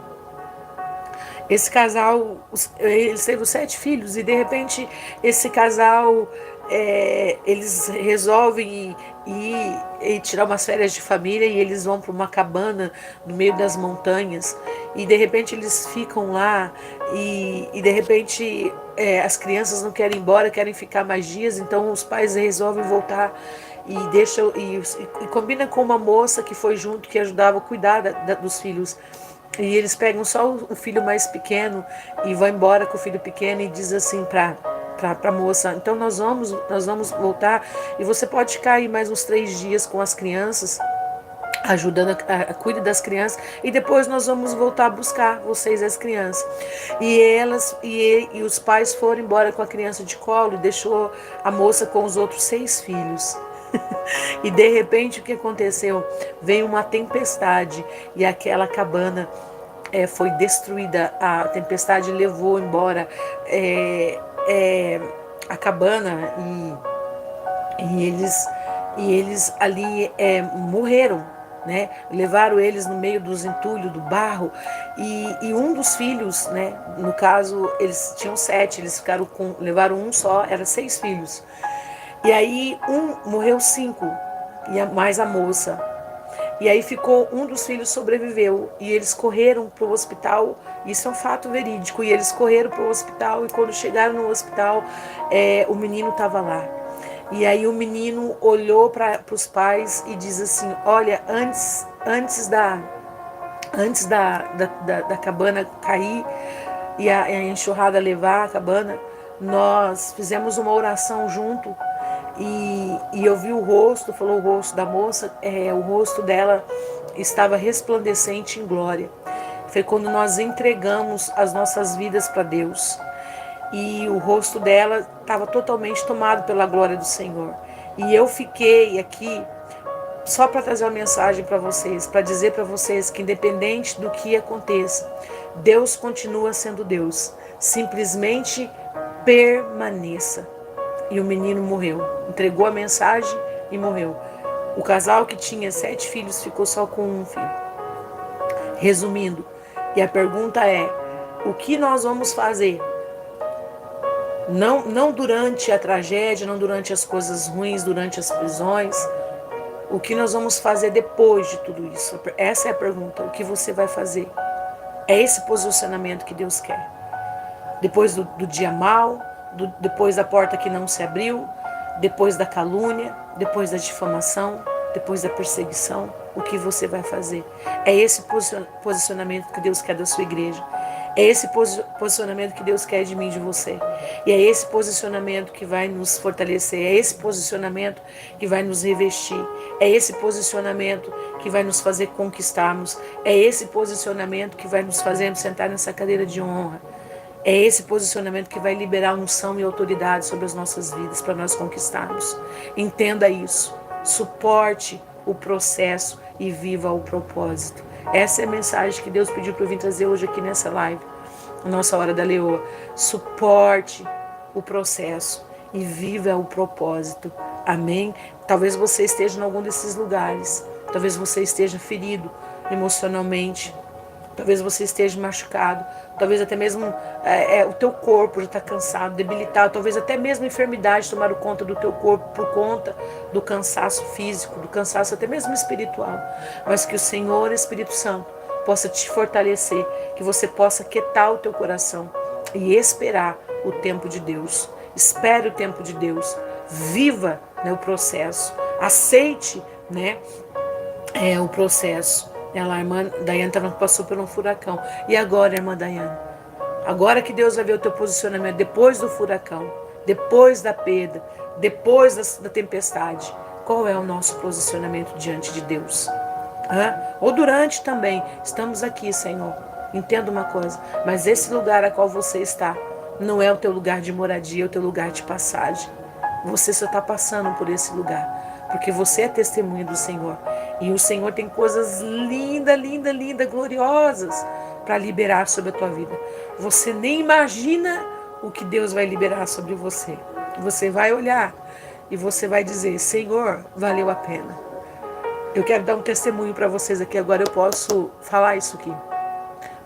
[SPEAKER 2] esse casal, eles teve 7 filhos, e de repente esse casal, eles resolvem ir tirar umas férias de família, e eles vão para uma cabana no meio das montanhas, e de repente eles ficam lá, e de repente as crianças não querem ir embora, querem ficar mais dias, então os pais resolvem voltar e deixam, e combina com uma moça que foi junto, que ajudava a cuidar dos filhos. E eles pegam só o filho mais pequeno e vão embora com o filho pequeno, e diz assim para a moça: então nós vamos voltar, e você pode ficar aí mais uns 3 dias com as crianças, ajudando a cuidar das crianças, e depois nós vamos voltar a buscar vocês, as crianças. E elas e os pais foram embora com a criança de colo, e deixou a moça com os outros 6 filhos. E de repente o que aconteceu? Veio uma tempestade, e aquela cabana foi destruída. A tempestade levou embora a cabana, e eles ali morreram, né? Levaram eles no meio dos entulhos, do barro, e um dos filhos, né? No caso eles tinham 7, eles levaram um só, eram 6 filhos. E aí morreu 5, mais a moça. E aí ficou, um dos filhos sobreviveu, e eles correram para o hospital. Isso é um fato verídico. E eles correram para o hospital, e quando chegaram no hospital, o menino estava lá. E aí o menino olhou para os pais e diz assim: olha, antes da cabana cair e a enxurrada levar a cabana, nós fizemos uma oração junto. E eu vi o rosto, falou o rosto da moça, o rosto dela estava resplandecente em glória. Foi quando nós entregamos as nossas vidas para Deus. E o rosto dela estava totalmente tomado pela glória do Senhor. E eu fiquei aqui só para trazer uma mensagem para vocês, para dizer para vocês que independente do que aconteça, Deus continua sendo Deus. Simplesmente permaneça. E o menino morreu, entregou a mensagem e morreu. O casal que tinha 7 filhos ficou só com 1 filho. Resumindo, e a pergunta é: o que nós vamos fazer Não durante a tragédia, não durante as coisas ruins, durante as prisões. O que nós vamos fazer depois de tudo isso? Essa é a pergunta. O que você vai fazer? É esse posicionamento que Deus quer. Depois do dia mau, depois da porta que não se abriu, depois da calúnia, depois da difamação, depois da perseguição, o que você vai fazer? É esse posicionamento que Deus quer da sua igreja. É esse posicionamento que Deus quer de mim e de você. E é esse posicionamento que vai nos fortalecer. É esse posicionamento que vai nos revestir. É esse posicionamento que vai nos fazer conquistarmos. É esse posicionamento que vai nos fazer sentar nessa cadeira de honra. É esse posicionamento que vai liberar unção e autoridade sobre as nossas vidas para nós conquistarmos. Entenda isso. Suporte o processo e viva o propósito. Essa é a mensagem que Deus pediu para eu vir trazer hoje aqui nessa live. Nossa Hora da Leoa. Suporte o processo e viva o propósito. Amém? Talvez você esteja em algum desses lugares. Talvez você esteja ferido emocionalmente. Talvez você esteja machucado, talvez até mesmo o teu corpo já está cansado, debilitado, talvez até mesmo enfermidade tomaram conta do teu corpo por conta do cansaço físico, do cansaço até mesmo espiritual. Mas que o Senhor Espírito Santo possa te fortalecer, que você possa quietar o teu coração e esperar o tempo de Deus. Espere o tempo de Deus, viva, né, o processo, aceite, né, o processo. A irmã Daiane passou por um furacão. E agora, irmã Daiane? Agora que Deus vai ver o teu posicionamento depois do furacão, depois da perda, depois da tempestade. Qual é o nosso posicionamento diante de Deus? Ou durante também. Estamos aqui, Senhor. Entenda uma coisa. Mas esse lugar a qual você está não é o teu lugar de moradia, é o teu lugar de passagem. Você só está passando por esse lugar. Porque você é testemunha do Senhor. E o Senhor tem coisas lindas, lindas, lindas, gloriosas para liberar sobre a tua vida. Você nem imagina o que Deus vai liberar sobre você. Você vai olhar e você vai dizer: Senhor, valeu a pena. Eu quero dar um testemunho para vocês aqui. Agora eu posso falar isso aqui.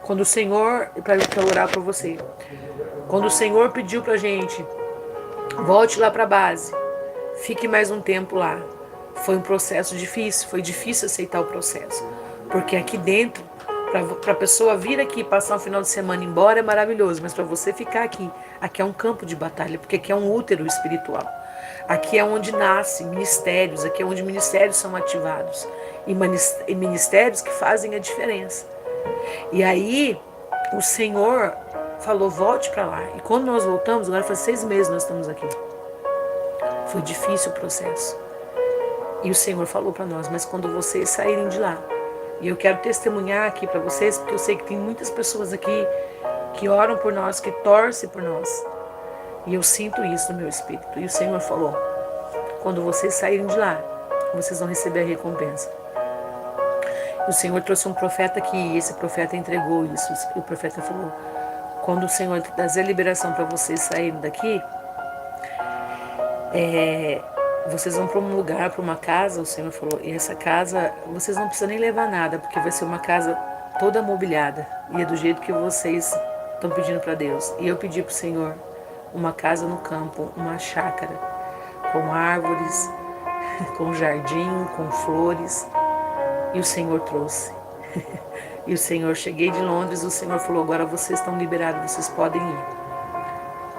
[SPEAKER 2] Quando o Senhor, para orar para você, quando o Senhor pediu para a gente, volte lá para a base, fique mais um tempo lá. Foi um processo difícil, foi difícil aceitar o processo. Porque aqui dentro, para a pessoa vir aqui e passar um final de semana embora é maravilhoso, mas para você ficar aqui é um campo de batalha, porque aqui é um útero espiritual. Aqui é onde nascem ministérios, aqui é onde ministérios são ativados. E ministérios que fazem a diferença. E aí, o Senhor falou, volte para lá. E quando nós voltamos, agora faz 6 meses nós estamos aqui. Foi difícil o processo. E o Senhor falou para nós, mas quando vocês saírem de lá, e eu quero testemunhar aqui para vocês, porque eu sei que tem muitas pessoas aqui que oram por nós, que torcem por nós. E eu sinto isso no meu espírito. E o Senhor falou, quando vocês saírem de lá, vocês vão receber a recompensa. O Senhor trouxe um profeta aqui, e esse profeta entregou isso. E o profeta falou, quando o Senhor trazer a liberação para vocês saírem daqui, vocês vão para um lugar, para uma casa, o Senhor falou, e essa casa, vocês não precisam nem levar nada, porque vai ser uma casa toda mobiliada, e é do jeito que vocês estão pedindo para Deus. E eu pedi para o Senhor uma casa no campo, uma chácara, com árvores, com jardim, com flores, e o Senhor trouxe. E o Senhor, cheguei de Londres, o Senhor falou, agora vocês estão liberados, vocês podem ir.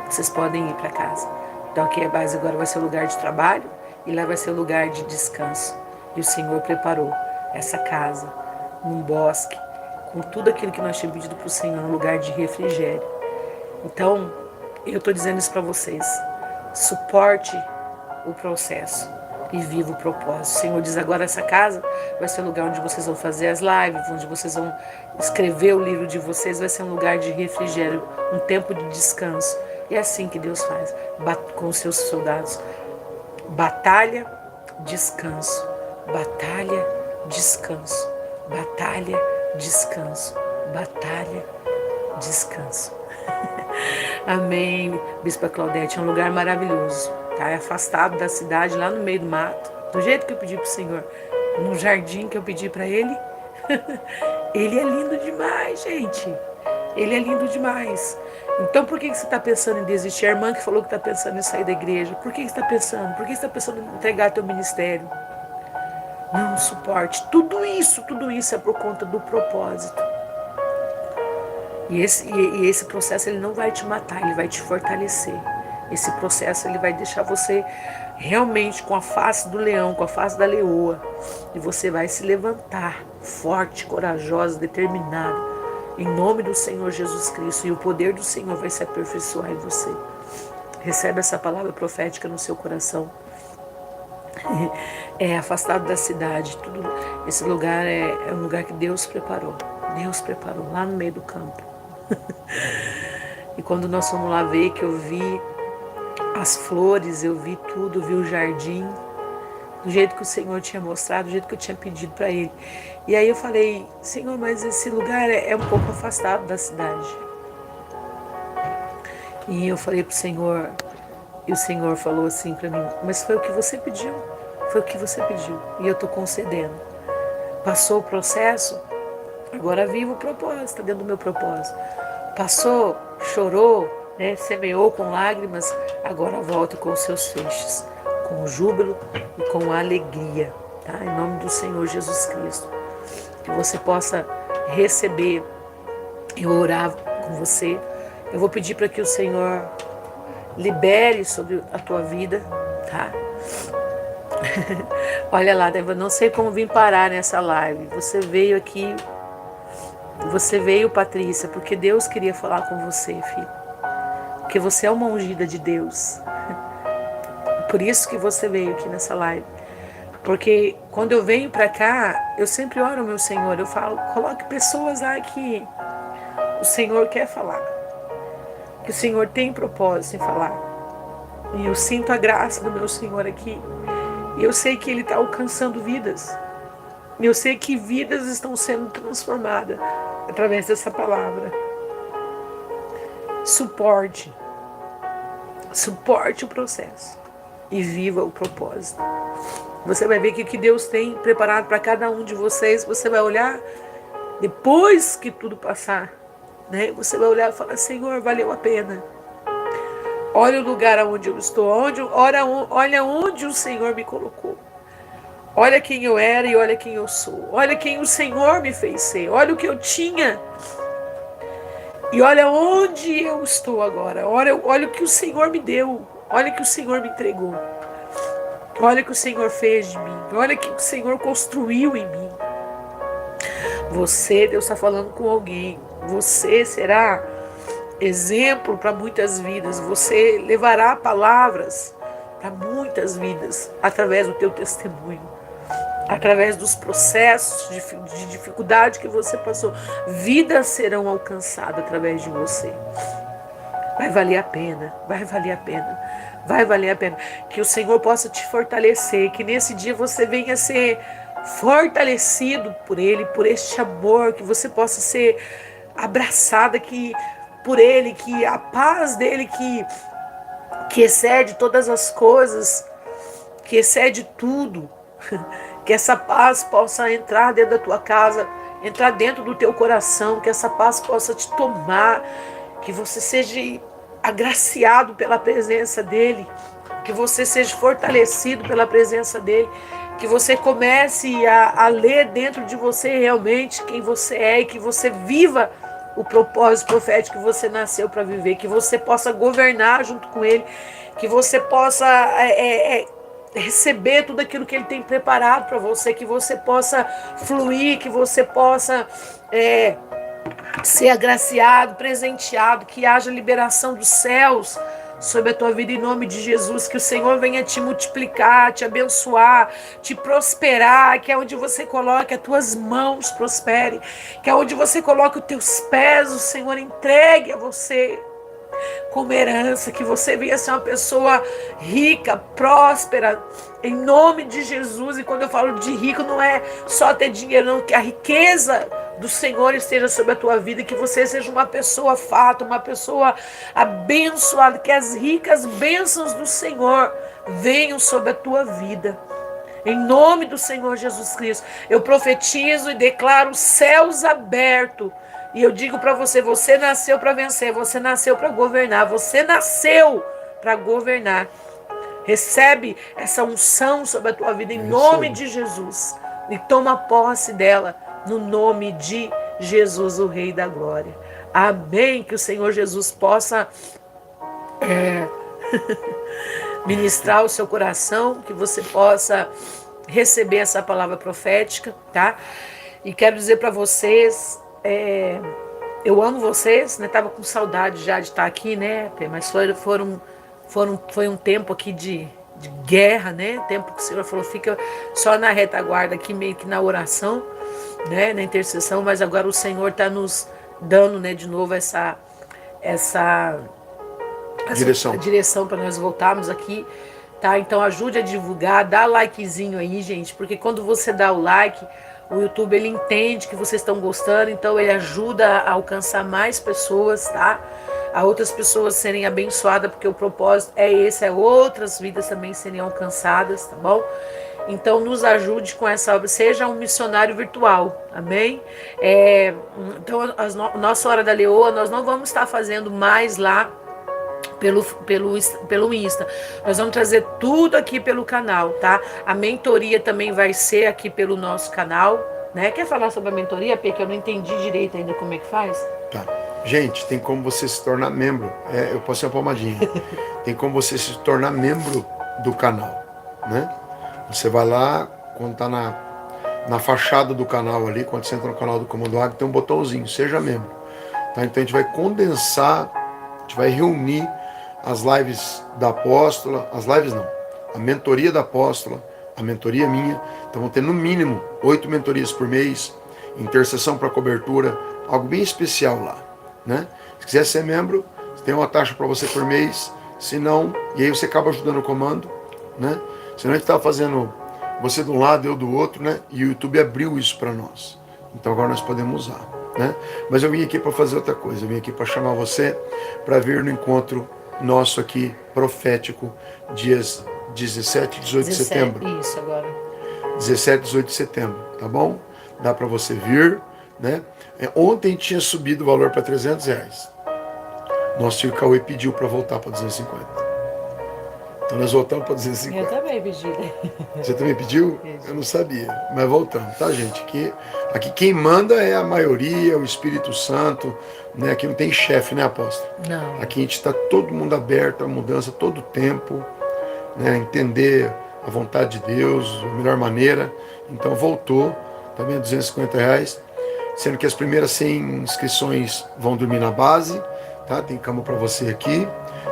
[SPEAKER 2] Vocês podem ir para casa. Então aqui a base agora vai ser o lugar de trabalho e lá vai ser o lugar de descanso. E o Senhor preparou essa casa num bosque, com tudo aquilo que nós tínhamos pedido para o Senhor, um lugar de refrigério. Então, eu estou dizendo isso para vocês. Suporte o processo e viva o propósito. O Senhor diz agora, essa casa vai ser o lugar onde vocês vão fazer as lives, onde vocês vão escrever o livro de vocês, vai ser um lugar de refrigério, um tempo de descanso. E é assim que Deus faz com os seus soldados. Batalha, descanso. Batalha, descanso. Batalha, descanso. Batalha, descanso. Amém. Bispa Claudete, é um lugar maravilhoso. Tá? É afastado da cidade, lá no meio do mato. Do jeito que eu pedi para o Senhor. No jardim que eu pedi para Ele. Ele é lindo demais, gente. Ele é lindo demais. Então por que você está pensando em desistir? A irmã que falou que está pensando em sair da igreja, por que você está pensando? Por que você está pensando em entregar teu ministério? Não suporte. Tudo isso é por conta do propósito. E esse processo ele não vai te matar, ele vai te fortalecer. Esse processo ele vai deixar você realmente com a face do leão, com a face da leoa. E você vai se levantar forte, corajosa, determinada, em nome do Senhor Jesus Cristo. E o poder do Senhor vai se aperfeiçoar em você. Recebe essa palavra profética no seu coração. É afastado da cidade. Esse lugar é um lugar que Deus preparou. Deus preparou lá no meio do campo. E quando nós fomos lá ver, que eu vi as flores, eu vi tudo, eu vi o jardim, do jeito que o Senhor tinha mostrado, do jeito que eu tinha pedido para Ele. E aí eu falei, Senhor, mas esse lugar é um pouco afastado da cidade. E eu falei pro Senhor, e o Senhor falou assim para mim, mas foi o que você pediu, foi o que você pediu, e eu estou concedendo. Passou o processo, agora vivo o propósito, está dentro do meu propósito. Passou, chorou, né, semeou com lágrimas, agora volta com os seus feixes, com júbilo e com alegria, tá? Em nome do Senhor Jesus Cristo. Que você possa receber. Eu orar com você. Eu vou pedir para que o Senhor libere sobre a tua vida, tá? Olha lá, eu não sei como vim parar nessa live. Você veio aqui, você veio, Patrícia, porque Deus queria falar com você, filho. Porque você é uma ungida de Deus. Por isso que você veio aqui nessa live. Porque quando eu venho para cá, eu sempre oro ao meu Senhor. Eu falo, coloque pessoas lá que o Senhor quer falar. Que o Senhor tem propósito em falar. E eu sinto a graça do meu Senhor aqui. E eu sei que Ele está alcançando vidas. E eu sei que vidas estão sendo transformadas através dessa palavra. Suporte o processo e viva o propósito. Você vai ver que o que Deus tem preparado para cada um de vocês, você vai olhar depois que tudo passar, né? Você vai olhar e falar, Senhor, valeu a pena. Olha o lugar onde eu estou, olha onde o Senhor me colocou. Olha quem eu era e olha quem eu sou. Olha quem o Senhor me fez ser. Olha o que eu tinha. E olha onde eu estou agora. Olha o que o Senhor me deu. Olha o que o Senhor me entregou. Olha o que o Senhor fez de mim. Olha o que o Senhor construiu em mim. Você, Deus está falando com alguém. Você será exemplo para muitas vidas. Você levará palavras para muitas vidas através do teu testemunho. Através dos processos de dificuldade que você passou. Vidas serão alcançadas através de você. Vai valer a pena, vai valer a pena, vai valer a pena. Que o Senhor possa te fortalecer, que nesse dia você venha ser fortalecido por Ele, por este amor, que você possa ser abraçada por Ele, que a paz dEle que excede todas as coisas, que excede tudo, que essa paz possa entrar dentro da tua casa, entrar dentro do teu coração, que essa paz possa te tomar, que você seja agraciado pela presença dEle, que você seja fortalecido pela presença dEle, que você comece a ler dentro de você realmente quem você é e que você viva o propósito profético que você nasceu para viver, que você possa governar junto com Ele, que você possa receber tudo aquilo que Ele tem preparado para você, que você possa fluir, que você possa ser agraciado, presenteado, que haja liberação dos céus sobre a tua vida em nome de Jesus, que o Senhor venha te multiplicar, te abençoar, te prosperar, que é onde você coloque as tuas mãos prospere, que é onde você coloque os teus pés, o Senhor entregue a você como herança, que você venha ser uma pessoa rica, próspera, em nome de Jesus. E quando eu falo de rico, não é só ter dinheiro, não, que a riqueza do Senhor esteja sobre a tua vida, que você seja uma pessoa farta, uma pessoa abençoada, que as ricas bênçãos do Senhor venham sobre a tua vida. Em nome do Senhor Jesus Cristo, eu profetizo e declaro céus abertos, E eu digo para você, você nasceu para vencer, você nasceu para governar, você nasceu para governar. Recebe essa unção sobre a tua vida em nome de Jesus. E toma posse dela no nome de Jesus, o Rei da Glória. Amém. Que o Senhor Jesus possa ministrar o seu coração, que você possa receber essa palavra profética, tá? E quero dizer para vocês, eu amo vocês, né? Tava com saudade já de estar aqui, né? Mas foi um tempo aqui de guerra, né? Tempo que o Senhor falou, fica só na retaguarda aqui, meio que na oração, né? Na intercessão, mas agora o Senhor está nos dando, né? De novo essa direção para nós voltarmos aqui, tá? Então ajude a divulgar, dá likezinho aí, gente, porque quando você dá o like, o YouTube ele entende que vocês estão gostando, então ele ajuda a alcançar mais pessoas, tá? A outras pessoas serem abençoadas, porque o propósito é esse, outras vidas também serem alcançadas, tá bom? Então nos ajude com essa obra, seja um missionário virtual, amém? Então a nossa Hora da Leoa, nós não vamos estar fazendo mais lá pelo Insta. Nós vamos trazer tudo aqui pelo canal, tá? A mentoria também vai ser aqui pelo nosso canal, né? Quer falar sobre a mentoria, Pê? Que eu não entendi direito ainda como é que faz.
[SPEAKER 1] Tá. Gente, tem como você se tornar membro. Eu posso ser uma palmadinha. Tem como você se tornar membro do canal, né? Você vai lá, quando tá na fachada do canal ali, quando você entra no canal do Comando Águia, tem um botãozinho, seja membro. Tá? Então a gente vai condensar, a gente vai reunir as lives da apóstola, as lives não, a mentoria da apóstola, a mentoria minha. Então vão ter no mínimo 8 mentorias por mês, intercessão para cobertura, algo bem especial lá, né? Se quiser ser membro, tem uma taxa para você por mês, se não, e aí você acaba ajudando o comando, né? Senão a gente estava fazendo você de um lado, eu do outro, né? E o YouTube abriu isso para nós. Então agora nós podemos usar, né? Mas eu vim aqui para fazer outra coisa, eu vim aqui para chamar você para vir no encontro nosso aqui, profético, dias 17 e 18 de setembro.
[SPEAKER 2] Isso, agora.
[SPEAKER 1] 17 e 18 de setembro, tá bom? Dá para você vir, né? Ontem tinha subido o valor para R$300. Nosso tio Cauê pediu para voltar para 250. Então nós voltamos para 250.
[SPEAKER 2] Eu também pedi.
[SPEAKER 1] Você também pediu? Eu não sabia, mas voltamos, tá, gente? Aqui quem manda é a maioria, o Espírito Santo, né? Aqui não tem chefe, né, apóstolo?
[SPEAKER 2] Não.
[SPEAKER 1] Aqui a gente está todo mundo aberto à mudança todo o tempo, né? Entender a vontade de Deus, a melhor maneira. Então voltou, também R$250, sendo que as primeiras 100 inscrições vão dormir na base, tá? Tem cama para você aqui.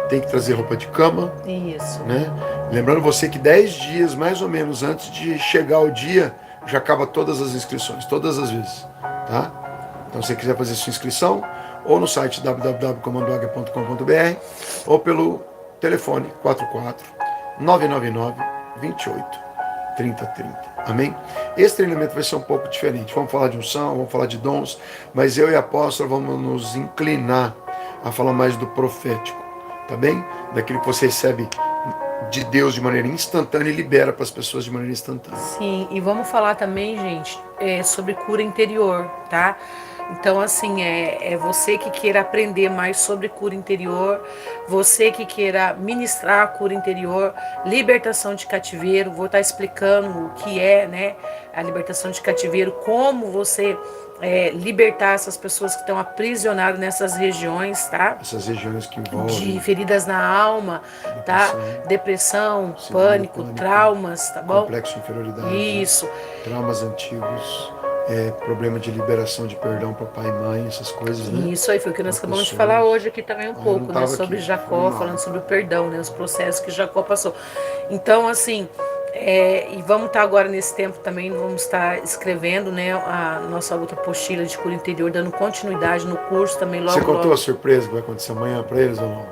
[SPEAKER 1] Tem que trazer roupa de cama.
[SPEAKER 2] Isso.
[SPEAKER 1] Né? Lembrando você que 10 dias, mais ou menos, antes de chegar o dia, já acaba todas as inscrições, todas as vezes. Tá? Então, se você quiser fazer sua inscrição, ou no site www.comandoaguia.com.br, ou pelo telefone 44 999 28 3030. Amém? Esse treinamento vai ser um pouco diferente. Vamos falar de unção, vamos falar de dons, mas eu e a apóstola vamos nos inclinar a falar mais do profético. Tá bem? Daquilo que você recebe de Deus de maneira instantânea e libera para as pessoas de maneira instantânea.
[SPEAKER 2] Sim, e vamos falar também, gente, sobre cura interior, tá? Então, assim, é você que queira aprender mais sobre cura interior, você que queira ministrar a cura interior, libertação de cativeiro, vou estar explicando o que é, né, a libertação de cativeiro, como você libertar essas pessoas que estão aprisionadas nessas regiões, tá?
[SPEAKER 1] Essas regiões que envolvem
[SPEAKER 2] de feridas na alma, tá? Depressão, pânico, traumas, tá bom?
[SPEAKER 1] Complexo de inferioridade.
[SPEAKER 2] Isso.
[SPEAKER 1] Traumas antigos, problema de liberação de perdão para pai e mãe, essas coisas, né?
[SPEAKER 2] Isso aí foi o que nós acabamos de falar hoje aqui também um pouco, né? Sobre Jacó, falando sobre o perdão, né? Os processos que Jacó passou. Então, assim, e vamos estar agora nesse tempo também, vamos estar escrevendo, né, a nossa outra apostila de cura interior, dando continuidade no curso também logo.
[SPEAKER 1] Você contou
[SPEAKER 2] logo.
[SPEAKER 1] A surpresa que vai acontecer amanhã para eles ou não?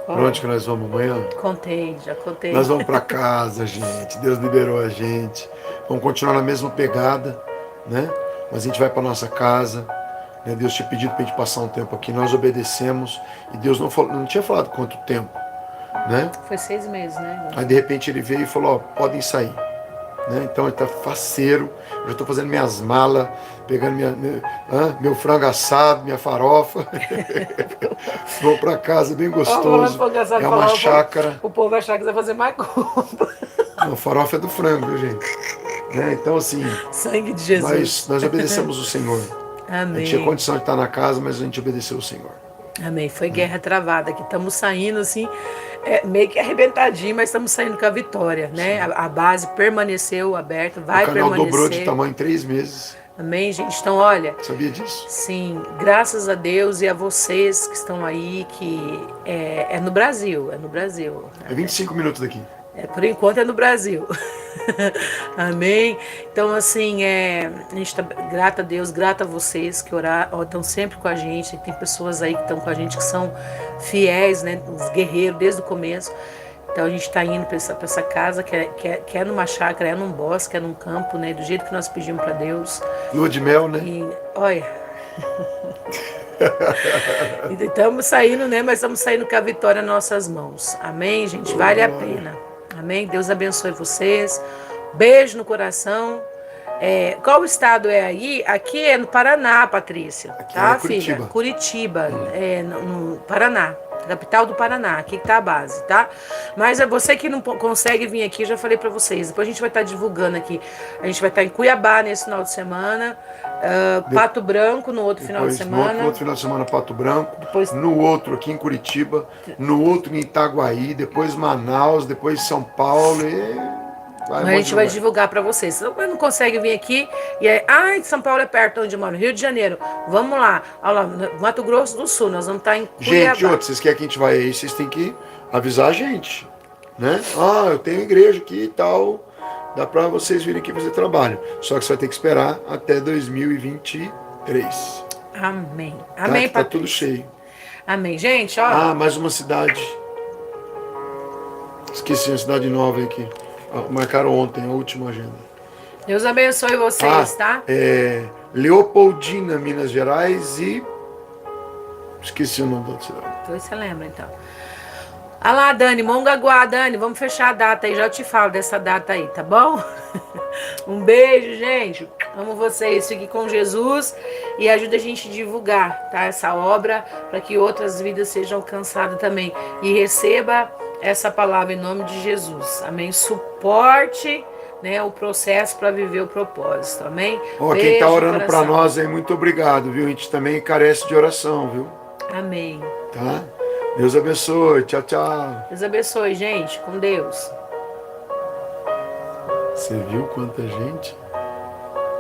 [SPEAKER 1] Para onde que nós vamos amanhã?
[SPEAKER 2] Contei, já contei.
[SPEAKER 1] Nós vamos para casa, gente. Deus liberou a gente. Vamos continuar na mesma pegada, né? Mas a gente vai para nossa casa. Né? Deus tinha pedido para a gente passar um tempo aqui. Nós obedecemos. E Deus não tinha falado quanto tempo, né?
[SPEAKER 2] Foi 6 meses, né?
[SPEAKER 1] Aí de repente ele veio e falou, ó, podem sair. né? Então ele está faceiro. Eu já estou fazendo minhas malas, pegando meu frango assado, minha farofa. Vou para casa bem gostoso. É uma chácara.
[SPEAKER 2] O povo vai achar que você vai fazer mais compra.
[SPEAKER 1] A farofa é do frango, viu, gente? Né? Então, assim,
[SPEAKER 2] Sangue de Jesus.
[SPEAKER 1] nós obedecemos o Senhor. A
[SPEAKER 2] Amém.
[SPEAKER 1] gente tinha condição de estar na casa, mas a gente obedeceu o Senhor.
[SPEAKER 2] Amém. Foi guerra travada aqui. Estamos saindo assim, meio que arrebentadinho, mas estamos saindo com a vitória, né? A base permaneceu aberta, vai permanecer.
[SPEAKER 1] O canal dobrou de tamanho em 3 meses.
[SPEAKER 2] Amém, gente? Então, olha...
[SPEAKER 1] Sabia disso?
[SPEAKER 2] Sim, graças a Deus e a vocês que estão aí, que é no Brasil, é no Brasil.
[SPEAKER 1] É 25 minutos daqui.
[SPEAKER 2] Por enquanto é no Brasil. Amém? Então, assim, a gente está grata a Deus, grata a vocês que estão sempre com a gente. Tem pessoas aí que estão com a gente que são fiéis, né? Os guerreiros desde o começo. Então a gente está indo para essa casa que é numa chácara, é num bosque, é num campo, né? Do jeito que nós pedimos para Deus.
[SPEAKER 1] Lua de mel, né?
[SPEAKER 2] E, olha. Estamos saindo, né? Mas estamos saindo com a vitória nas nossas mãos. Amém, gente? Vale a pena. Amém? Deus abençoe vocês. Beijo no coração. Qual estado é aí? Aqui é no Paraná, Patrícia.
[SPEAKER 1] Aqui
[SPEAKER 2] tá,
[SPEAKER 1] é Curitiba.
[SPEAKER 2] Filha? Curitiba, no Paraná. Capital do Paraná, aqui que tá a base, tá? Mas é você que não consegue vir aqui, eu já falei pra vocês. Depois a gente vai estar divulgando aqui. A gente vai estar em Cuiabá nesse final de semana, Pato Branco no outro final de semana.
[SPEAKER 1] No outro final de semana, Pato Branco.
[SPEAKER 2] Depois...
[SPEAKER 1] No outro aqui em Curitiba. No outro em Itaguaí. Depois Manaus. Depois São Paulo.
[SPEAKER 2] A gente vai divulgar para vocês. Se você não consegue vir aqui, e aí, São Paulo é perto de onde eu moro, Rio de Janeiro. Vamos lá. Olha lá, Mato Grosso do Sul, nós vamos estar em Cuiabá.
[SPEAKER 1] Gente, vocês querem que a gente vá aí, vocês têm que avisar a gente, né? Eu tenho igreja aqui e tal, dá para vocês virem aqui fazer trabalho. Só que você vai ter que esperar até 2023.
[SPEAKER 2] Amém.
[SPEAKER 1] Tá?
[SPEAKER 2] Amém,
[SPEAKER 1] Tá tudo cheio.
[SPEAKER 2] Amém, gente, ó.
[SPEAKER 1] Mais uma cidade. Esqueci uma cidade nova aqui. Marcaram ontem, a última agenda.
[SPEAKER 2] Deus abençoe vocês, tá?
[SPEAKER 1] Leopoldina, Minas Gerais e... Esqueci o nome da outra cidade.
[SPEAKER 2] Então você lembra, então. Ah lá, Dani, Mongaguá, Dani, vamos fechar a data aí, já te falo dessa data aí, tá bom? Um beijo, gente. Amo vocês, fique com Jesus e ajude a gente a divulgar, tá? Essa obra, para que outras vidas sejam alcançadas também. E receba essa palavra em nome de Jesus, amém? Suporte, né, o processo para viver o propósito, amém?
[SPEAKER 1] Quem está orando para nós aí, muito obrigado, viu? A gente também carece de oração, viu?
[SPEAKER 2] Amém.
[SPEAKER 1] Tá? Deus abençoe, tchau, tchau.
[SPEAKER 2] Deus abençoe, gente, com Deus.
[SPEAKER 1] Você viu quanta gente?